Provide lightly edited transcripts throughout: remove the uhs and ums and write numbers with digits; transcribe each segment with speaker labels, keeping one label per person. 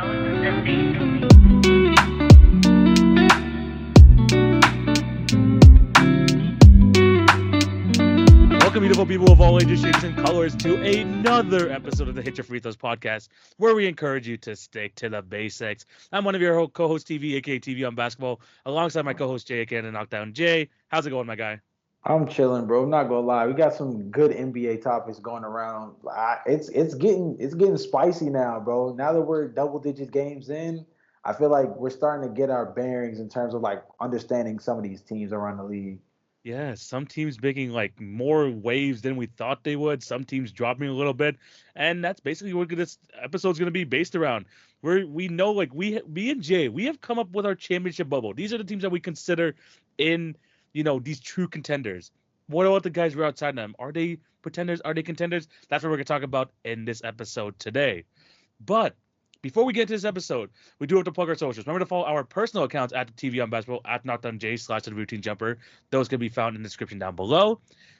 Speaker 1: Welcome, beautiful people of all ages, shapes, and colors, to another episode of the Hit Your Free Throws podcast, where we encourage you to stick to the basics. I'm one of your co-hosts, TV, aka TV on basketball, alongside my co-host Jay, aka the Knockdown Jay. How's it going, my guy?
Speaker 2: I'm chilling, bro. I'm not gonna lie. We got some good NBA topics going around. It's getting spicy now, bro. Now that we're double digit games in, I feel like we're starting to get our bearings in terms of like understanding some of these teams around the league.
Speaker 1: Yeah, some teams making like more waves than we thought they would. Some teams dropping a little bit, and that's basically what this episode's going to be based around. We know, like, me and Jay, we have come up with our championship bubble. These are the teams that we consider in, these true contenders. What about the guys who are outside them? Are they pretenders? Are they contenders? That's what we're going to talk about in this episode today. But before we get to this episode, we do have to plug our socials. Remember to follow our personal accounts at the TV on Basketball, at @NockdownJ/the Routine Jumper. Those can be found in the description down below.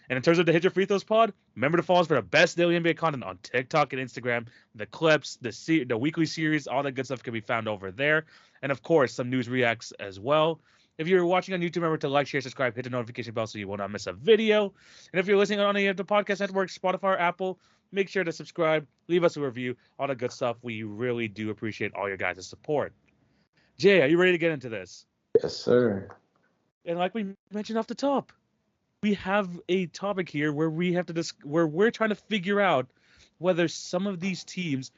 Speaker 1: And in terms of the Hit Your Free Throws pod, remember to follow us for the best daily NBA content on TikTok and Instagram. The clips, the weekly series, all that good stuff can be found over there. And of course, some news reacts as well. If you're watching on YouTube, remember to like, share, subscribe, hit the notification bell so you will not miss a video. And if you're listening on any of the podcast networks, Spotify or Apple, make sure to subscribe, leave us a review, all the good stuff. We really do appreciate all your guys' support. Jay, are you ready to get into this?
Speaker 2: Yes, sir.
Speaker 1: And like we mentioned off the top, we have a topic here where we have to where we're trying to figure out whether some of these teams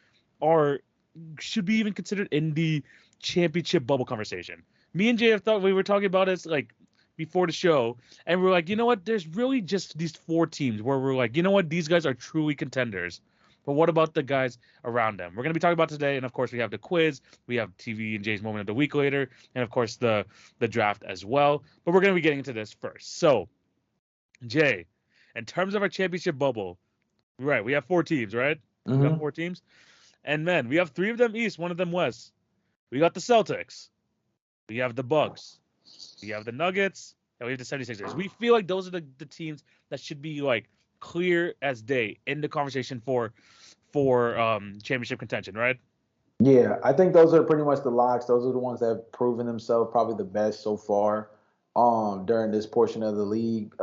Speaker 1: should be even considered in the championship bubble conversation. Me and Jay have thought, we were talking about this like before the show, and we're like, you know what? There's really just these four teams where we're like, you know what? These guys are truly contenders. But what about the guys around them? We're going to be talking about today, and of course we have the quiz, we have TV and Jay's moment of the week later, and of course the draft as well. But we're going to be getting into this first. So, Jay, in terms of our championship bubble, right? We have four teams, right? We have four teams, and then we have three of them East, one of them West. We got the Celtics, we have the Bucks, we have the Nuggets, and we have the 76ers. We feel like those are the teams that should be like clear as day in the conversation for championship contention, right?
Speaker 2: Yeah, I think those are pretty much the locks. Those are the ones that have proven themselves probably the best so far during this portion of the league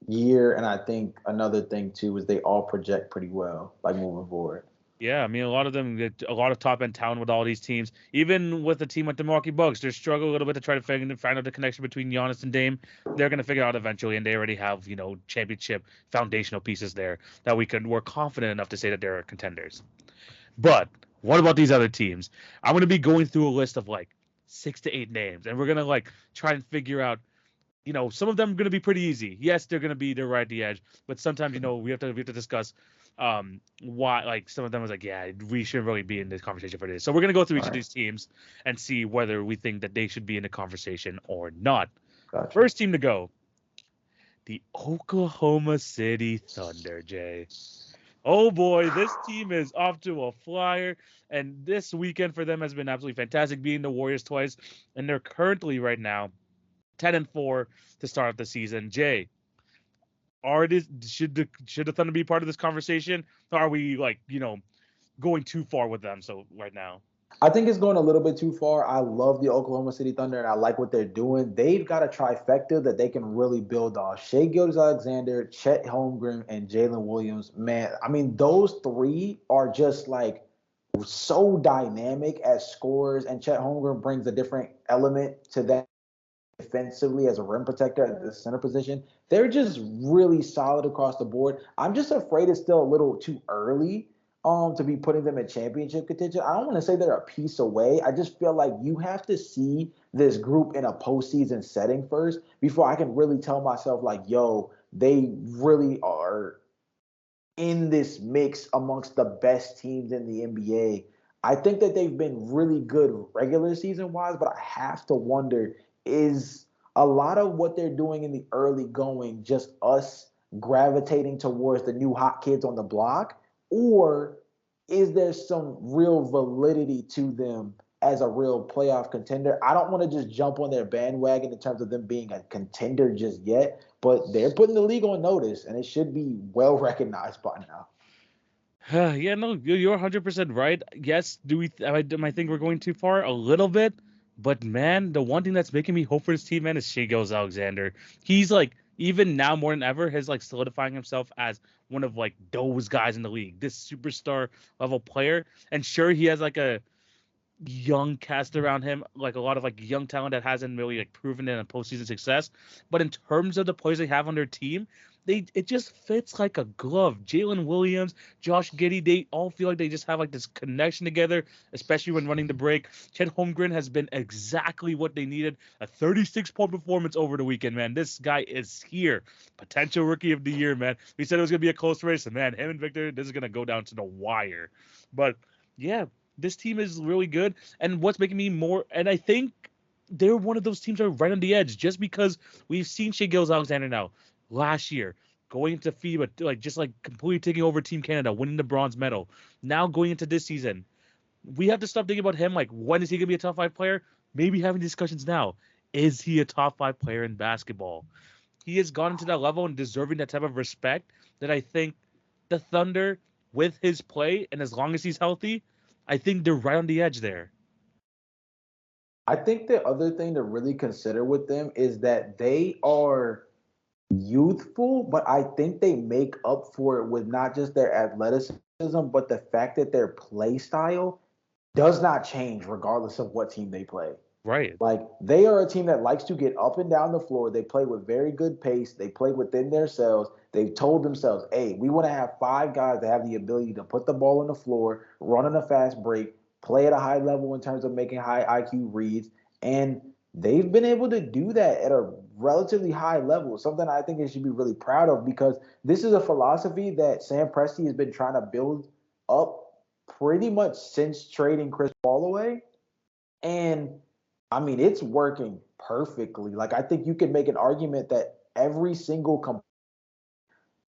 Speaker 2: year. And I think another thing too is they all project pretty well, like moving forward.
Speaker 1: Yeah, I mean, a lot of them get a lot of top-end talent with all these teams. Even with the team like the Milwaukee Bucks, they struggle a little bit to try to find out the connection between Giannis and Dame. They're going to figure it out eventually, and they already have, championship foundational pieces there that we're confident enough to say that they're contenders. But what about these other teams? I'm going to be going through a list of like 6 to 8 names, and we're going to like try and figure out, some of them are going to be pretty easy. Yes, they're right at the edge, but sometimes, we have to discuss why, like, some of them was like, yeah, we shouldn't really be in this conversation for this. So we're gonna go through each of these teams and see whether we think that they should be in the conversation or not.
Speaker 2: Gotcha.
Speaker 1: First team to go, the Oklahoma City Thunder, Jay. Oh boy, this team is off to a flyer, and this weekend for them has been absolutely fantastic, beating the Warriors twice, and they're currently right now 10-4 to start the season. Jay, should the Thunder be part of this conversation? Or are we going too far with them? So right now,
Speaker 2: I think it's going a little bit too far. I love the Oklahoma City Thunder, and I like what they're doing. They've got a trifecta that they can really build off. Shai Gilgeous-Alexander, Chet Holmgren, and Jalen Williams. Man, I mean, those three are just like so dynamic as scorers, and Chet Holmgren brings a different element to that defensively as a rim protector at the center position. They're just really solid across the board. I'm just afraid it's still a little too early to be putting them in championship contention. I don't want to say they're a piece away. I just feel like you have to see this group in a postseason setting first before I can really tell myself like, yo, they really are in this mix amongst the best teams in the NBA. I think that they've been really good regular season wise, but I have to wonder, is a lot of what they're doing in the early going just us gravitating towards the new hot kids on the block? Or is there some real validity to them as a real playoff contender? I don't want to just jump on their bandwagon in terms of them being a contender just yet, but they're putting the league on notice, and it should be well recognized by now.
Speaker 1: Yeah, no, you're 100% right. Yes, am I think we're going too far? A little bit. But man, the one thing that's making me hope for this team, man, is Shea Alexander. He's like, even now more than ever, has like solidifying himself as one of like those guys in the league, this superstar level player. And sure, he has like a young cast around him, like a lot of like young talent that hasn't really like proven in a postseason success. But in terms of the players they have on their team, it just fits like a glove. Jalen Williams, Josh Giddey, they all feel like they just have like this connection together, especially when running the break. Chet Holmgren has been exactly what they needed. A 36-point performance over the weekend, man. This guy is here. Potential rookie of the year, man. We said it was gonna be a close race, and man, him and Victor, this is gonna go down to the wire. But yeah, this team is really good. And what's making me more, and I think they're one of those teams that are right on the edge just because we've seen Shea Alexander now last year going into FIBA, like just like completely taking over Team Canada, winning the bronze medal. Now going into this season, we have to stop thinking about him like, when is he going to be a top five player? Maybe having discussions now. Is he a top five player in basketball? He has gotten to that level and deserving that type of respect that I think the Thunder, with his play and as long as he's healthy, I think they're right on the edge there.
Speaker 2: I think the other thing to really consider with them is that they are youthful, but I think they make up for it with not just their athleticism, but the fact that their play style does not change regardless of what team they play.
Speaker 1: Right.
Speaker 2: Like they are a team that likes to get up and down the floor. They play with very good pace. They play within themselves. They've told themselves, hey, we want to have five guys that have the ability to put the ball on the floor, run on a fast break, play at a high level in terms of making high IQ reads. And they've been able to do that at a relatively high level, something I think they should be really proud of because this is a philosophy that Sam Presti has been trying to build up pretty much since trading Chris Paul away. And I mean, it's working perfectly. Like, I think you can make an argument that every single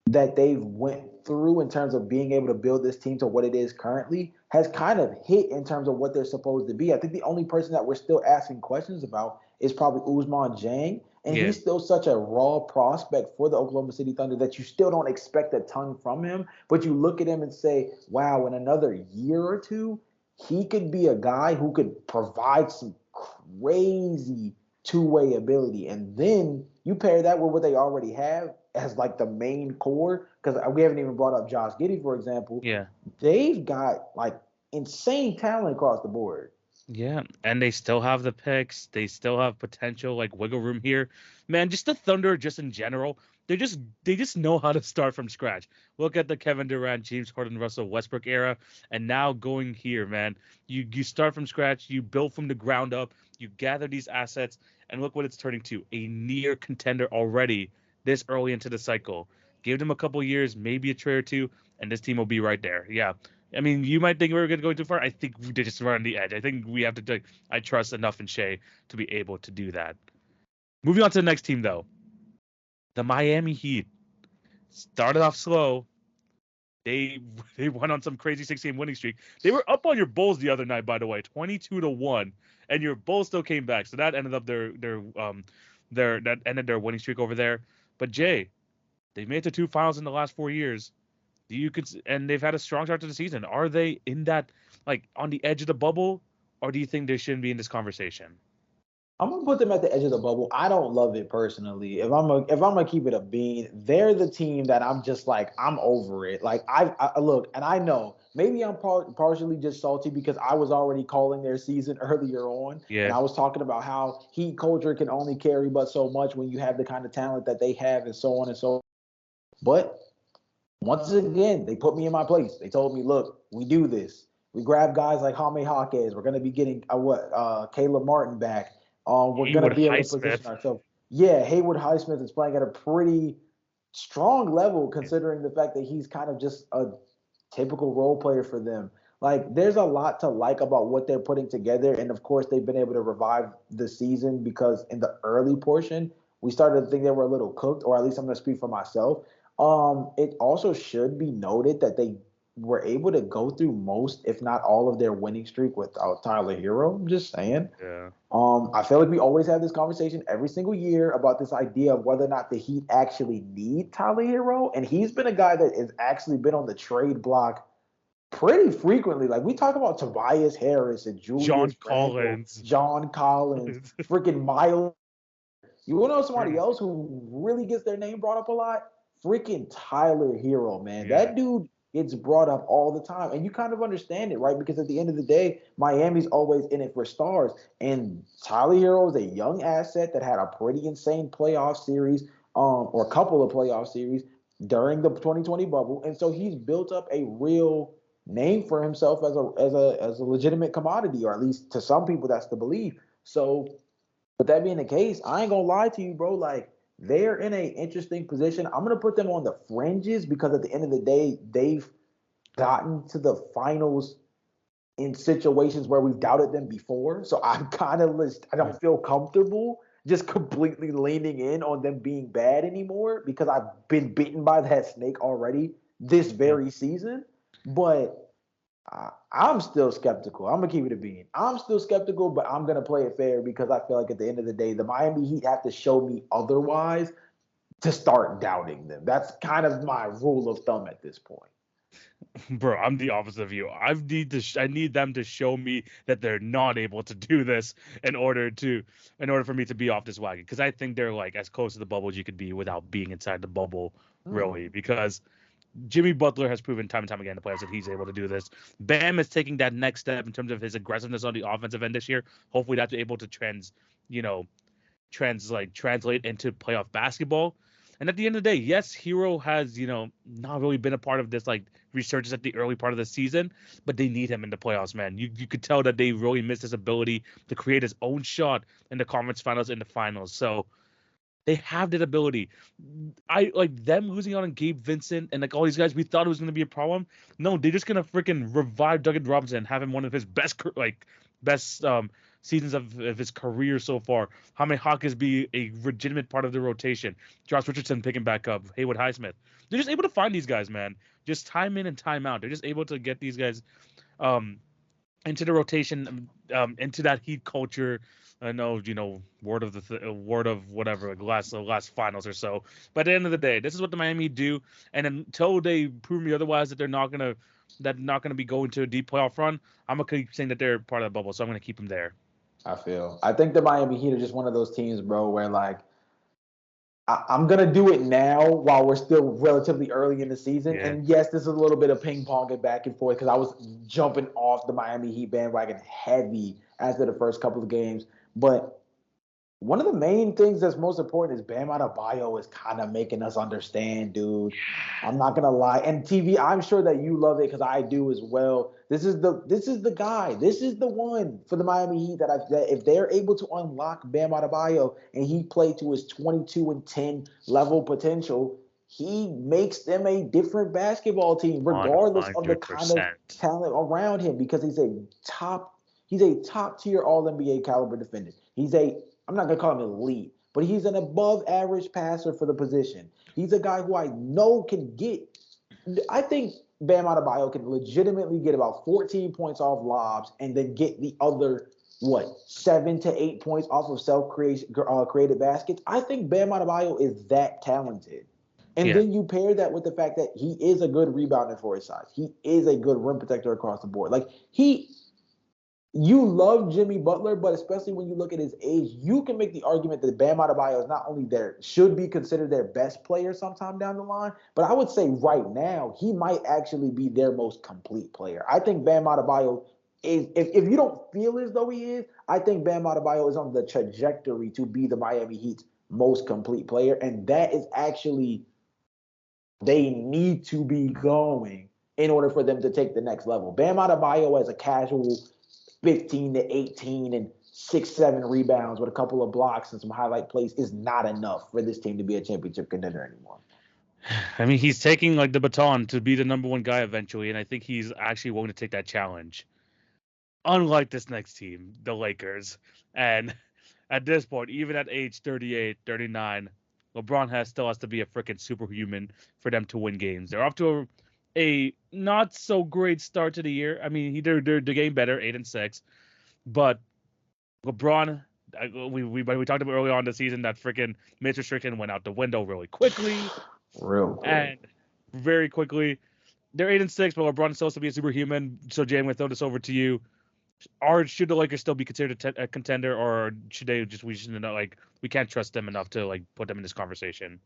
Speaker 2: that they've went through in terms of being able to build this team to what it is currently has kind of hit in terms of what they're supposed to be. I think the only person that we're still asking questions about is probably Usman Jang, and
Speaker 1: Yeah.
Speaker 2: he's still such a raw prospect for the Oklahoma City Thunder that you still don't expect a ton from him. But you look at him and say, wow, in another year or two, he could be a guy who could provide some crazy two-way ability. And then you pair that with what they already have as like the main core, because we haven't even brought up Josh Giddey, for example.
Speaker 1: Yeah.
Speaker 2: They've got like insane talent across the board.
Speaker 1: Yeah, and they still have the picks. They still have potential, like wiggle room here. Man, just the Thunder, just in general, they just know how to start from scratch. Look at the Kevin Durant, James Harden, Russell Westbrook era, and now going here, man. You start from scratch. You build from the ground up. You gather these assets, and look what it's turning to, a near contender already this early into the cycle. Give them a couple years, maybe a trade or two, and this team will be right there. Yeah, I mean, you might think we were going to go too far. I think we did just run on the edge. I think we have to do. I trust enough in Shea to be able to do that. Moving on to the next team, though, the Miami Heat started off slow. They they went on some crazy 6-game winning streak. They were up on your Bulls the other night, by the way, 22-1, and your Bulls still came back. So that ended up their that ended their winning streak over there. But Jay, they made it to two finals in the last 4 years. And they've had a strong start to the season. Are they in that, like, on the edge of the bubble, or do you think they shouldn't be in this conversation?
Speaker 2: I'm gonna put them at the edge of the bubble. I don't love it personally. If I'm gonna keep it a bean, they're the team that I'm just like I'm over it. Like I look, and I know maybe I'm partially just salty because I was already calling their season earlier on, and
Speaker 1: Yeah.
Speaker 2: I was talking about how Heat culture can only carry but so much when you have the kind of talent that they have, and so on and so on. But once again, they put me in my place. They told me, look, we do this. We grab guys like Jaime Jaquez. We're going to be getting Caleb Martin back. We're going to
Speaker 1: Haywood
Speaker 2: be able to position
Speaker 1: Highsmith.
Speaker 2: ourselves. Yeah, Haywood Highsmith is playing at a pretty strong level considering the fact that he's kind of just a typical role player for them. Like, there's a lot to like about what they're putting together. And of course, they've been able to revive the season because in the early portion, we started to think they were a little cooked, or at least I'm going to speak for myself. It also should be noted that they were able to go through most, if not all, of their winning streak without Tyler Hero. I'm just saying.
Speaker 1: Yeah.
Speaker 2: I feel like we always have this conversation every single year about this idea of whether or not the Heat actually need Tyler Hero, and he's been a guy that has actually been on the trade block pretty frequently. Like we talk about Tobias Harris and
Speaker 1: John
Speaker 2: Julius Randle,
Speaker 1: Collins.
Speaker 2: John Collins, freaking Miles. You want to know somebody
Speaker 1: Right.
Speaker 2: else who really gets their name brought up a lot? Freaking Tyler Hero, man.
Speaker 1: Yeah.
Speaker 2: That dude gets brought up all the time. And you kind of understand it, right? Because at the end of the day, Miami's always in it for stars. And Tyler Hero is a young asset that had a pretty insane playoff series, or a couple of playoff series during the 2020 bubble. And so he's built up a real name for himself as a legitimate commodity, or at least to some people that's the belief. So with that being the case, I ain't gonna lie to you, bro. Like they're in a interesting position. I'm gonna put them on the fringes because at the end of the day, they've gotten to the finals in situations where we've doubted them before. So I'm kind of I don't feel comfortable just completely leaning in on them being bad anymore because I've been bitten by that snake already this
Speaker 1: Yep.
Speaker 2: very season. But I'm still skeptical. I'm gonna keep it a bean. I'm still skeptical, but I'm gonna play it fair because I feel like at the end of the day, the Miami Heat have to show me otherwise to start doubting them. That's kind of my rule of thumb at this point.
Speaker 1: Bro, I'm the opposite of you. I need them to show me that they're not able to do this in order for me to be off this wagon. Because I think they're like as close to the bubble as you could be without being inside the bubble,
Speaker 2: Hmm.
Speaker 1: really. Because Jimmy Butler has proven time and time again in the playoffs that he's able to do this. Bam is taking that next step in terms of his aggressiveness on the offensive end this year. Hopefully that's able to you know, translate into playoff basketball. And at the end of the day, yes, Hero has, not really been a part of this like resurgence at the early part of the season, but they need him in the playoffs, man. You could tell that they really missed his ability to create his own shot in the conference finals and the finals. So they have that ability. I like them losing out on Gabe Vincent and like all these guys. We thought it was going to be a problem. No, they're just gonna freaking revive Duncan Robinson and have him one of his best seasons of his career so far. Jaime Hawkins be a legitimate part of the rotation. Josh Richardson picking back up. Haywood Highsmith. They're just able to find these guys, man. Just time in and time out. They're just able to get these guys um into the rotation, into that Heat culture. I know, word of whatever, like last finals or so. But at the end of the day, this is what the Miami Heat do, and until they prove me otherwise that they're not gonna be going to a deep playoff run, I'm gonna keep saying that they're part of the bubble. So I'm gonna keep them there.
Speaker 2: I feel. I think the Miami Heat are just one of those teams, bro, where like I'm gonna do it now while we're still relatively early in the season.
Speaker 1: Yeah.
Speaker 2: And yes, this is a little bit of ping ponging back and forth because I was jumping off the Miami Heat bandwagon heavy after the first couple of games. But one of the main things that's most important is Bam Adebayo is kind of making us understand, dude. I'm not gonna lie. And TV, I'm sure that you love it because I do as well. This is the guy. This is the one for the Miami Heat that if they're able to unlock Bam Adebayo and he play to his 22 and 10 level potential, he makes them a different basketball team, regardless of the kind of
Speaker 1: 100%.
Speaker 2: talent around him, because he's a top tier All NBA caliber defender. I'm not gonna call him elite, but he's an above average passer for the position. He's a guy who I know can get. I think Bam Adebayo can legitimately get about 14 points off lobs and then get the other 7 to 8 points off of created baskets. I think Bam Adebayo is that talented. And
Speaker 1: Yeah.
Speaker 2: then you pair that with the fact that he is a good rebounder for his size. He is a good rim protector across the board. Like you love Jimmy Butler, but especially when you look at his age, you can make the argument that Bam Adebayo is not only should be considered their best player sometime down the line, but I would say right now he might actually be their most complete player. I think Bam Adebayo is, if you don't feel as though he is, I think Bam Adebayo is on the trajectory to be the Miami Heat's most complete player, and that is actually they need to be going in order for them to take the next level. Bam Adebayo as a casual 15 to 18 and 6, 7 rebounds with a couple of blocks and some highlight plays is not enough for this team to be a championship contender anymore.
Speaker 1: I mean, he's taking like the baton to be the number one guy eventually, and I think he's actually willing to take that challenge. Unlike this next team, the Lakers. And at this point, even at age 38, 39, LeBron still has to be a freaking superhuman for them to win games. They're off to a not so great start to the year. I mean, they're getting better, 8-6, but LeBron. We talked about early on in the season that freaking minutes restriction went out the window really quickly
Speaker 2: Real quick.
Speaker 1: and very quickly. they're 8-6, but LeBron's supposed to be a superhuman. So Jay, I'm gonna throw this over to you. Or should the Lakers still be considered a contender, or should they just we should not like we can't trust them enough to like put them in this conversation?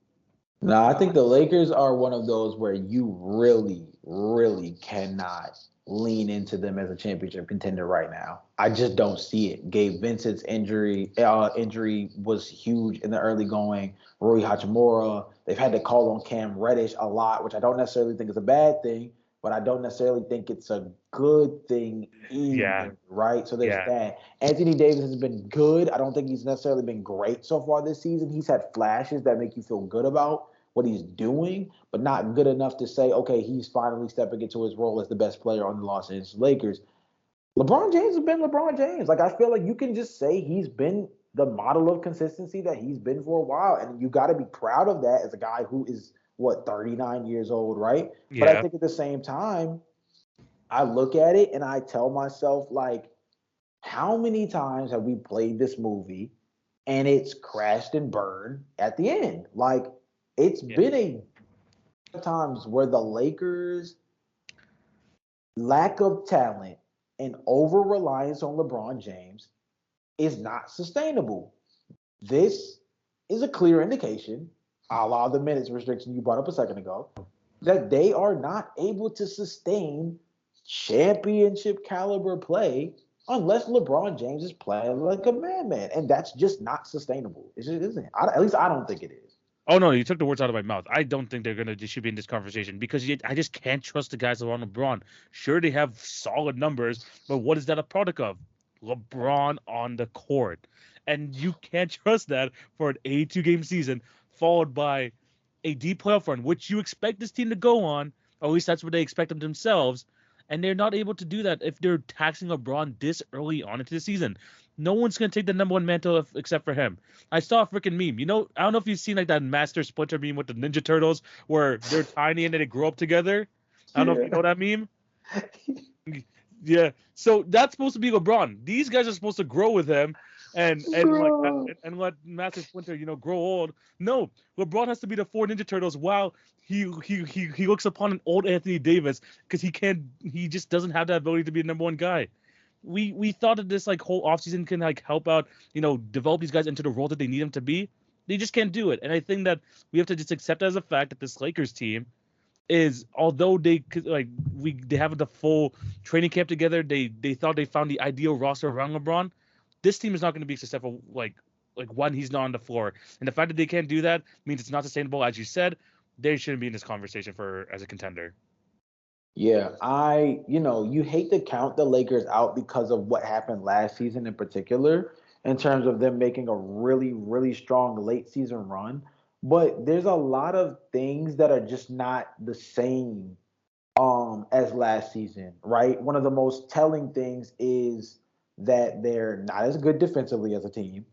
Speaker 2: No, I think the Lakers are one of those where you really, really cannot lean into them as a championship contender right now. I just don't see it. Gabe Vincent's injury was huge in the early going. Rui Hachimura, they've had to call on Cam Reddish a lot, which I don't necessarily think is a bad thing, but I don't necessarily think it's a good thing
Speaker 1: Yeah,
Speaker 2: either, right? So there's
Speaker 1: yeah,
Speaker 2: that. Anthony Davis has been good. I don't think he's necessarily been great so far this season. He's had flashes that make you feel good about what he's doing, but not good enough to say, okay, he's finally stepping into his role as the best player on the Los Angeles Lakers. LeBron James has been LeBron James. Like, I feel like you can just say he's been the model of consistency that he's been for a while. And you got to be proud of that as a guy who is, 39 years old, right? But I
Speaker 1: yeah.
Speaker 2: think at the same time, I look at it and I tell myself, like, how many times have we played this movie and it's crashed and burned at the end? Like, it's
Speaker 1: Yeah.
Speaker 2: been a times where the Lakers' lack of talent and over reliance on LeBron James is not sustainable. This is a clear indication, a la the minutes restriction you brought up a second ago, that they are not able to sustain championship caliber play unless LeBron James is playing like a madman. And that's just not sustainable. It just isn't. At least I don't think it is.
Speaker 1: Oh no, you took the words out of my mouth. I don't think they're gonna just should be in this conversation because I just can't trust the guys around LeBron. Sure, they have solid numbers, but what is that a product of? LeBron on the court, and you can't trust that for an 82 game season followed by a deep playoff run, which you expect this team to go on. Or at least that's what they expect of themselves, and they're not able to do that if they're taxing LeBron this early on into the season. No one's gonna take the number one mantle except for him. I saw a freaking meme. I don't know if you've seen like that Master Splinter meme with the Ninja Turtles where they're tiny and then they grow up together. I don't know if you know that meme. Yeah. So that's supposed to be LeBron. These guys are supposed to grow with him
Speaker 2: Bro.
Speaker 1: and let Master Splinter, grow old. No, LeBron has to be the four Ninja Turtles while he looks upon an old Anthony Davis because he just doesn't have that ability to be the number one guy. We thought that this like whole offseason can like help out, develop these guys into the role that they need them to be. They just can't do it. And I think that we have to just accept as a fact that this Lakers team is, although they have the full training camp together, they thought they found the ideal roster around LeBron. This team is not going to be successful like when he's not on the floor. And the fact that they can't do that means it's not sustainable. As you said, they shouldn't be in this conversation for as a contender.
Speaker 2: Yeah, you hate to count the Lakers out because of what happened last season in particular, in terms of them making a really, really strong late season run. But there's a lot of things that are just not the same as last season, right? One of the most telling things is that they're not as good defensively as a team.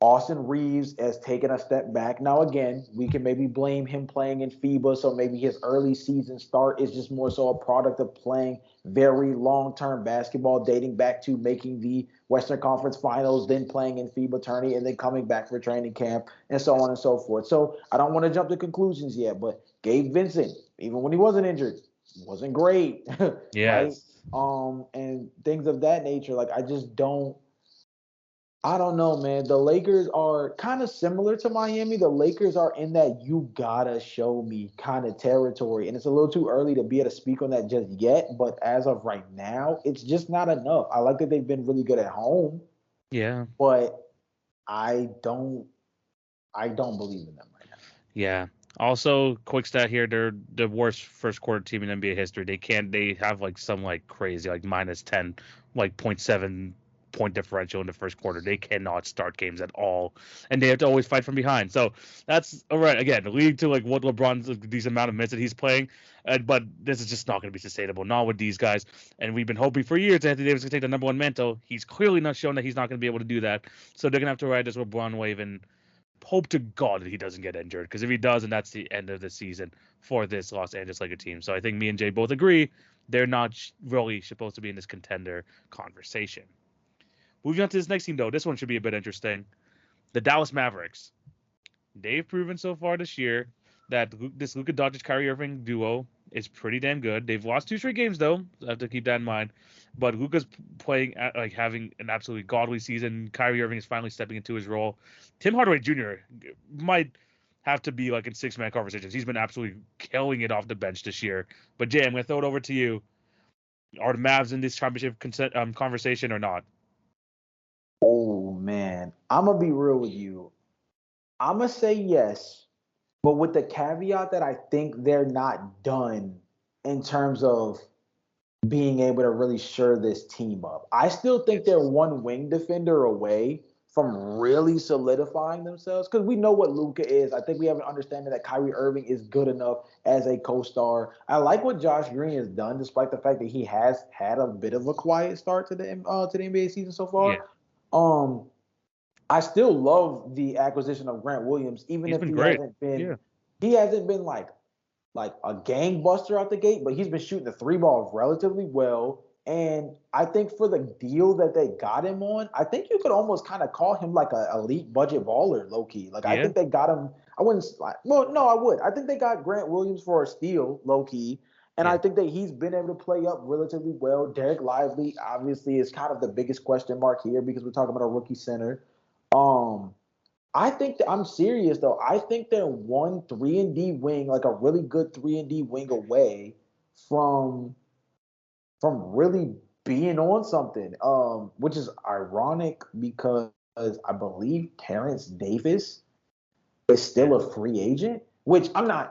Speaker 2: Austin Reeves has taken a step back. Now, again, we can maybe blame him playing in FIBA, so maybe his early season start is just more so a product of playing very long-term basketball, dating back to making the Western Conference Finals, then playing in FIBA tourney, and then coming back for training camp, and so on and so forth. So I don't want to jump to conclusions yet, but Gabe Vincent, even when he wasn't injured, wasn't great, right?
Speaker 1: Yes.
Speaker 2: And things of that nature. Like, I don't know, man. The Lakers are kind of similar to Miami. The Lakers are in that you gotta show me kind of territory. And it's a little too early to be able to speak on that just yet. But as of right now, it's just not enough. I like that they've been really good at home,
Speaker 1: Yeah.
Speaker 2: but I don't believe in them right now.
Speaker 1: Yeah. Also, quick stat here: they're the worst first quarter team in NBA history. They have like some like crazy like -10, like .7 point differential in the first quarter. They cannot start games at all, and they have to always fight from behind. So that's all right. Again, leading to like what LeBron's decent amount of minutes that he's playing, but this is just not going to be sustainable. Not with these guys. And we've been hoping for years that Anthony Davis can take the number one mantle. He's clearly not shown that he's not going to be able to do that. So they're going to have to ride this LeBron wave and hope to God that he doesn't get injured, because if he does, then that's the end of the season for this Los Angeles Lakers team. So I think me and Jay both agree they're not really supposed to be in this contender conversation. Moving on to this next team, though, this one should be a bit interesting. The Dallas Mavericks. They've proven so far this year that this Luka Doncic Kyrie Irving duo is pretty damn good. They've lost 2 straight games though. So I have to keep that in mind. But Luka's playing at, like having an absolutely godly season. Kyrie Irving is finally stepping into his role. Tim Hardaway Jr. might have to be like in 6-man conversations. He's been absolutely killing it off the bench this year. But Jay, I'm gonna throw it over to you. Are the Mavs in this championship conversation or not?
Speaker 2: Oh man, I'm gonna be real with you. I'm gonna say yes, but with the caveat that I think they're not done in terms of being able to really shore this team up. I still think
Speaker 1: Yes.
Speaker 2: they're one wing defender away from really solidifying themselves because we know what Luka is. I think we have an understanding that Kyrie Irving is good enough as a co-star. I like what Josh Green has done, despite the fact that he has had a bit of a quiet start to the NBA season so
Speaker 1: Yeah.
Speaker 2: far. Um, I still love the acquisition of Grant Williams, even
Speaker 1: He's
Speaker 2: if
Speaker 1: been great. Yeah.
Speaker 2: he hasn't been like a gangbuster out the gate, but he's been shooting the three ball relatively well. And I think for the deal that they got him on, I think you could almost kind of call him like a elite budget baller, low key. Like I
Speaker 1: Yeah.
Speaker 2: think they got him. I wouldn't like. Well, no, I would. I think they got Grant Williams for a steal, low key. And I
Speaker 1: Yeah.
Speaker 2: think that he's been able to play up relatively well. Derek Lively, obviously, is kind of the biggest question mark here because we're talking about a rookie center. Um, I think that I'm serious though. I think they're one 3-and-D wing, like a really good 3-and-D wing away from really being on something. Which is ironic because I believe Terrence Davis is
Speaker 1: Yeah.
Speaker 2: still a free agent. Which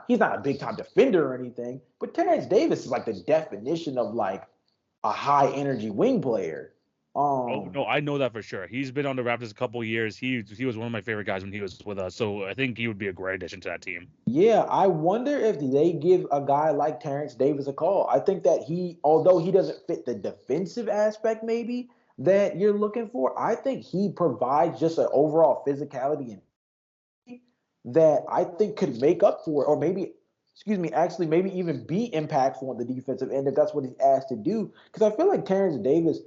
Speaker 2: he's not a big time defender or anything, but Terrence Davis is like the definition of like a high energy wing player.
Speaker 1: Oh
Speaker 2: Um,
Speaker 1: no, I know that for sure. He's been on the Raptors a couple of years. He was one of my favorite guys when he was with us. So I think he would be a great addition to that team.
Speaker 2: Yeah, I wonder if they give a guy like Terrence Davis a call. I think that although he doesn't fit the defensive aspect maybe that you're looking for, I think he provides just an overall physicality and that I think could make up for it, or maybe, excuse me, actually maybe even be impactful on the defensive end if that's what he's asked to do. Because I feel like Terrence Davis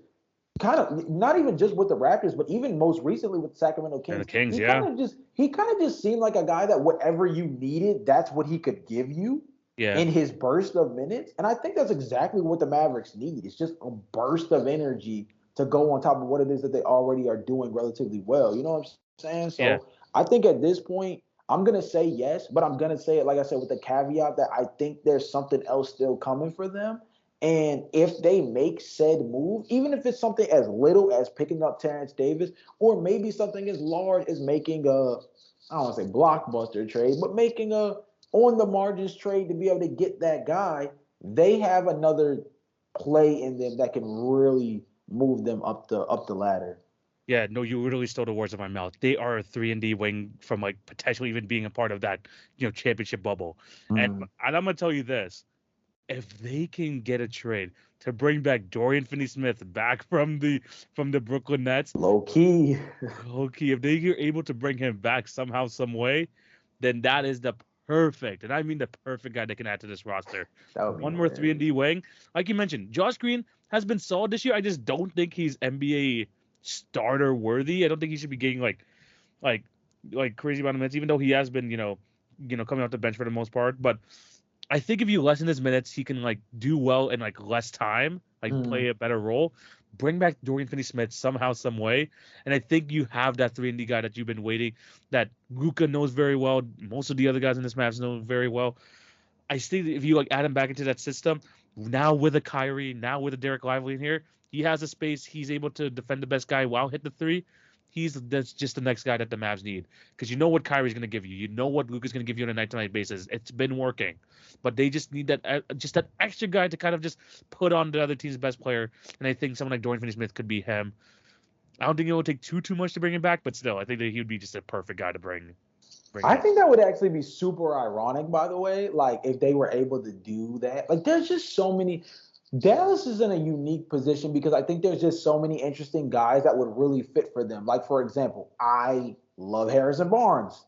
Speaker 2: kind of not even just with the Raptors, but even most recently with the Sacramento
Speaker 1: And the
Speaker 2: Kings,
Speaker 1: Kings, yeah.
Speaker 2: he kind of just seemed like a guy that whatever you needed, that's what he could give you
Speaker 1: Yeah.
Speaker 2: in his burst of minutes. And I think that's exactly what the Mavericks need. It's just a burst of energy to go on top of what it is that they already are doing relatively well. You know what I'm saying?
Speaker 1: Yeah.
Speaker 2: So I think at this point, I'm gonna say yes, but I'm gonna say it like I said with the caveat that I think there's something else still coming for them. And if they make said move, even if it's something as little as picking up Terrence Davis, or maybe something as large as making I don't want to say blockbuster trade, but making a on the margins trade to be able to get that guy, they have another play in them that can really move them up the ladder.
Speaker 1: Yeah, no, you literally stole the words of my mouth. They are a 3-and-D wing from like potentially even being a part of that, championship bubble. And
Speaker 2: Mm,
Speaker 1: and I'm gonna tell you this. If they can get a trade to bring back Dorian Finney-Smith back from the Brooklyn Nets,
Speaker 2: low key,
Speaker 1: okay, if they are able to bring him back somehow, some way, then that is the perfect, and I mean the perfect guy they can add to this roster.
Speaker 2: that would be
Speaker 1: One more 3-and-D
Speaker 2: hilarious.
Speaker 1: wing, like you mentioned, Josh Green has been solid this year. I just don't think he's NBA starter worthy. I don't think he should be getting like like crazy amount of minutes, even though he has been, coming off the bench for the most part. But I think if you lessen his minutes, he can like do well in like less time, like
Speaker 2: Mm.
Speaker 1: play a better role. Bring back Dorian Finney-Smith somehow, some way, and I think you have that 3-and-D guy that you've been waiting, that Luka knows very well. Most of the other guys in this Mavs know very well. I think if you like add him back into that system, now with a Kyrie, now with a Derek Lively in here, he has a space. He's able to defend the best guy while hit the three. That's just the next guy that the Mavs need, because you know what Kyrie's going to give you. You know what Luka's going to give you on a night-to-night basis. It's been working, but they just need that extra guy to kind of just put on the other team's best player. And I think someone like Dorian Finney-Smith could be him. I don't think it will take too much to bring him back, but still, I think that he would be just a perfect guy to bring
Speaker 2: I
Speaker 1: in.
Speaker 2: think that would actually be super ironic, by the way. Like if they were able to do that. Like there's just so many. Dallas is in a unique position because I think there's just so many interesting guys that would really fit for them. Like for example, I love Harrison Barnes.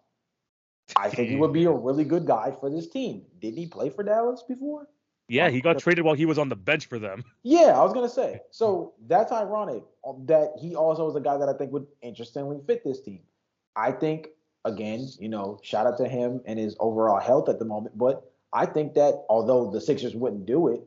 Speaker 2: I think he would be a really good guy for this team. Didn't he play for Dallas before?
Speaker 1: Yeah, he got traded while he was on the bench for them.
Speaker 2: Yeah, I was gonna say. So that's ironic that he also is a guy that I think would interestingly fit this team. I think again, shout out to him and his overall health at the moment, but I think that although the Sixers wouldn't do it,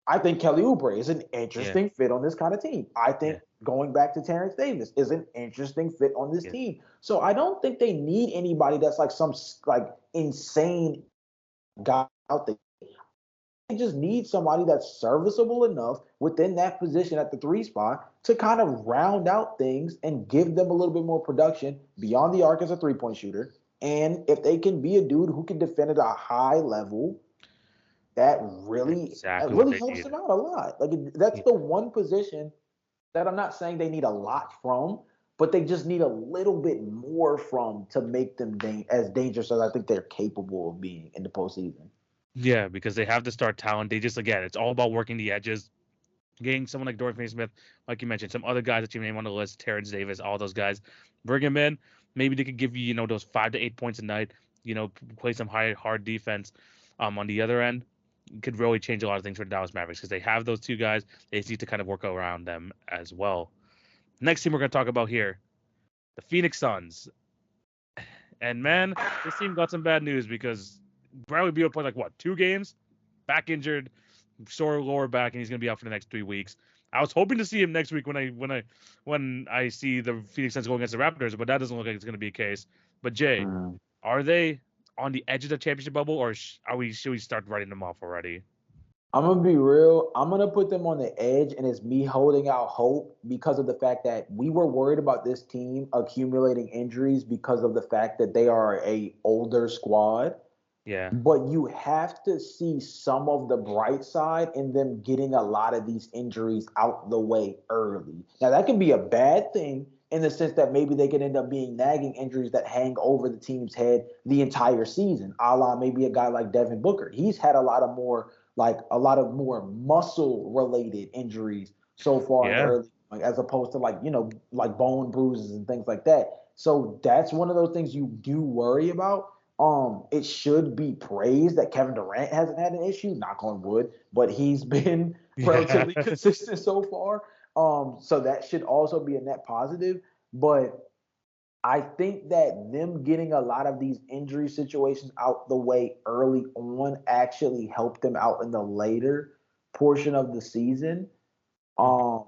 Speaker 2: I think Kelly Oubre is an
Speaker 1: Yeah.
Speaker 2: interesting fit on this kind of team. I
Speaker 1: Yeah.
Speaker 2: think going back to Terrence Davis is an interesting fit on this
Speaker 1: Yeah.
Speaker 2: team. So I don't think they need anybody that's like some like insane guy out there. They just need somebody that's serviceable enough within that position at the 3 spot to kind of round out things and give them a little bit more production beyond the arc as a 3-point shooter. And if they can be a dude who can defend at a high level, that
Speaker 1: Exactly what
Speaker 2: really
Speaker 1: they
Speaker 2: helps
Speaker 1: need.
Speaker 2: them out a lot. Like that's
Speaker 1: Yeah.
Speaker 2: the one position that I'm not saying they need a lot from, but they just need a little bit more from to make them as dangerous as I think they're capable of being in the postseason.
Speaker 1: Yeah, because they have the star talent. They just, again, it's all about working the edges, getting someone like Dorian Finney-Smith, like you mentioned, some other guys that you name on the list, Terrence Davis, all those guys, bring them in. Maybe they could give you, those 5 to 8 points a night. Play some hard defense. On the other end, could really change a lot of things for the Dallas Mavericks because they have those two guys. They just need to kind of work around them as well. Next team we're going to talk about here, the Phoenix Suns. And man, this team got some bad news because Bradley Beal played like what, 2 games, back injured, sore lower back, and he's gonna be out for the next 3 weeks. I was hoping to see him next week when I see the Phoenix Suns going against the Raptors, but that doesn't look like it's gonna be the case. But Jay, are they on the edge of the championship bubble, or should we start writing them off already?
Speaker 2: I'm gonna be real. I'm gonna put them on the edge, and it's me holding out hope because of the fact that we were worried about this team accumulating injuries because of the fact that they are a older squad.
Speaker 1: Yeah.
Speaker 2: But you have to see some of the bright side in them getting a lot of these injuries out the way early. Now that can be a bad thing in the sense that maybe they could end up being nagging injuries that hang over the team's head the entire season, a la maybe a guy like Devin Booker. He's had a lot of more muscle related injuries so far in the
Speaker 1: Yeah.
Speaker 2: early, like, as opposed to like bone bruises and things like that. So that's one of those things you do worry about. It should be praised that Kevin Durant hasn't had an issue, knock on wood, but he's been
Speaker 1: Yeah.
Speaker 2: relatively consistent so far. So that should also be a net positive. But I think that them getting a lot of these injury situations out the way early on actually helped them out in the later portion of the season.
Speaker 1: Mhm.
Speaker 2: Um,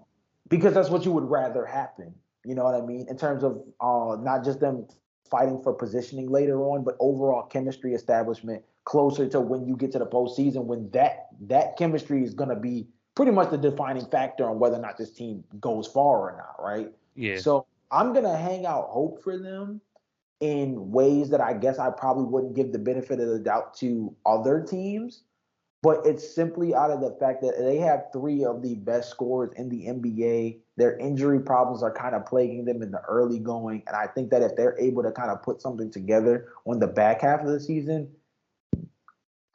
Speaker 2: because that's what you would rather happen. You know what I mean? In terms of not just them fighting for positioning later on, but overall chemistry establishment closer to when you get to the postseason, when that chemistry is going to be pretty much the defining factor on whether or not this team goes far or not, right?
Speaker 1: Yeah.
Speaker 2: So I'm gonna hang out hope for them in ways that I guess I probably wouldn't give the benefit of the doubt to other teams. But it's simply out of the fact that they have 3 of the best scorers in the NBA. Their injury problems are kind of plaguing them in the early going. And I think that if they're able to kind of put something together on the back half of the season,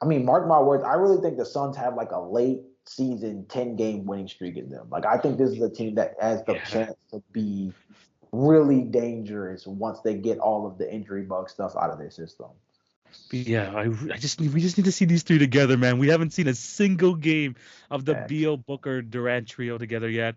Speaker 2: I mean, mark my words, I really think the Suns have like a late season 10-game winning streak in them. Like, I think this is a team that has the
Speaker 1: Yeah.
Speaker 2: chance to be really dangerous once they get all of the injury bug stuff out of their system.
Speaker 1: Yeah, we just need to see these three together, man. We haven't seen a single game of the
Speaker 2: Facts.
Speaker 1: Beal Booker Durant trio together yet.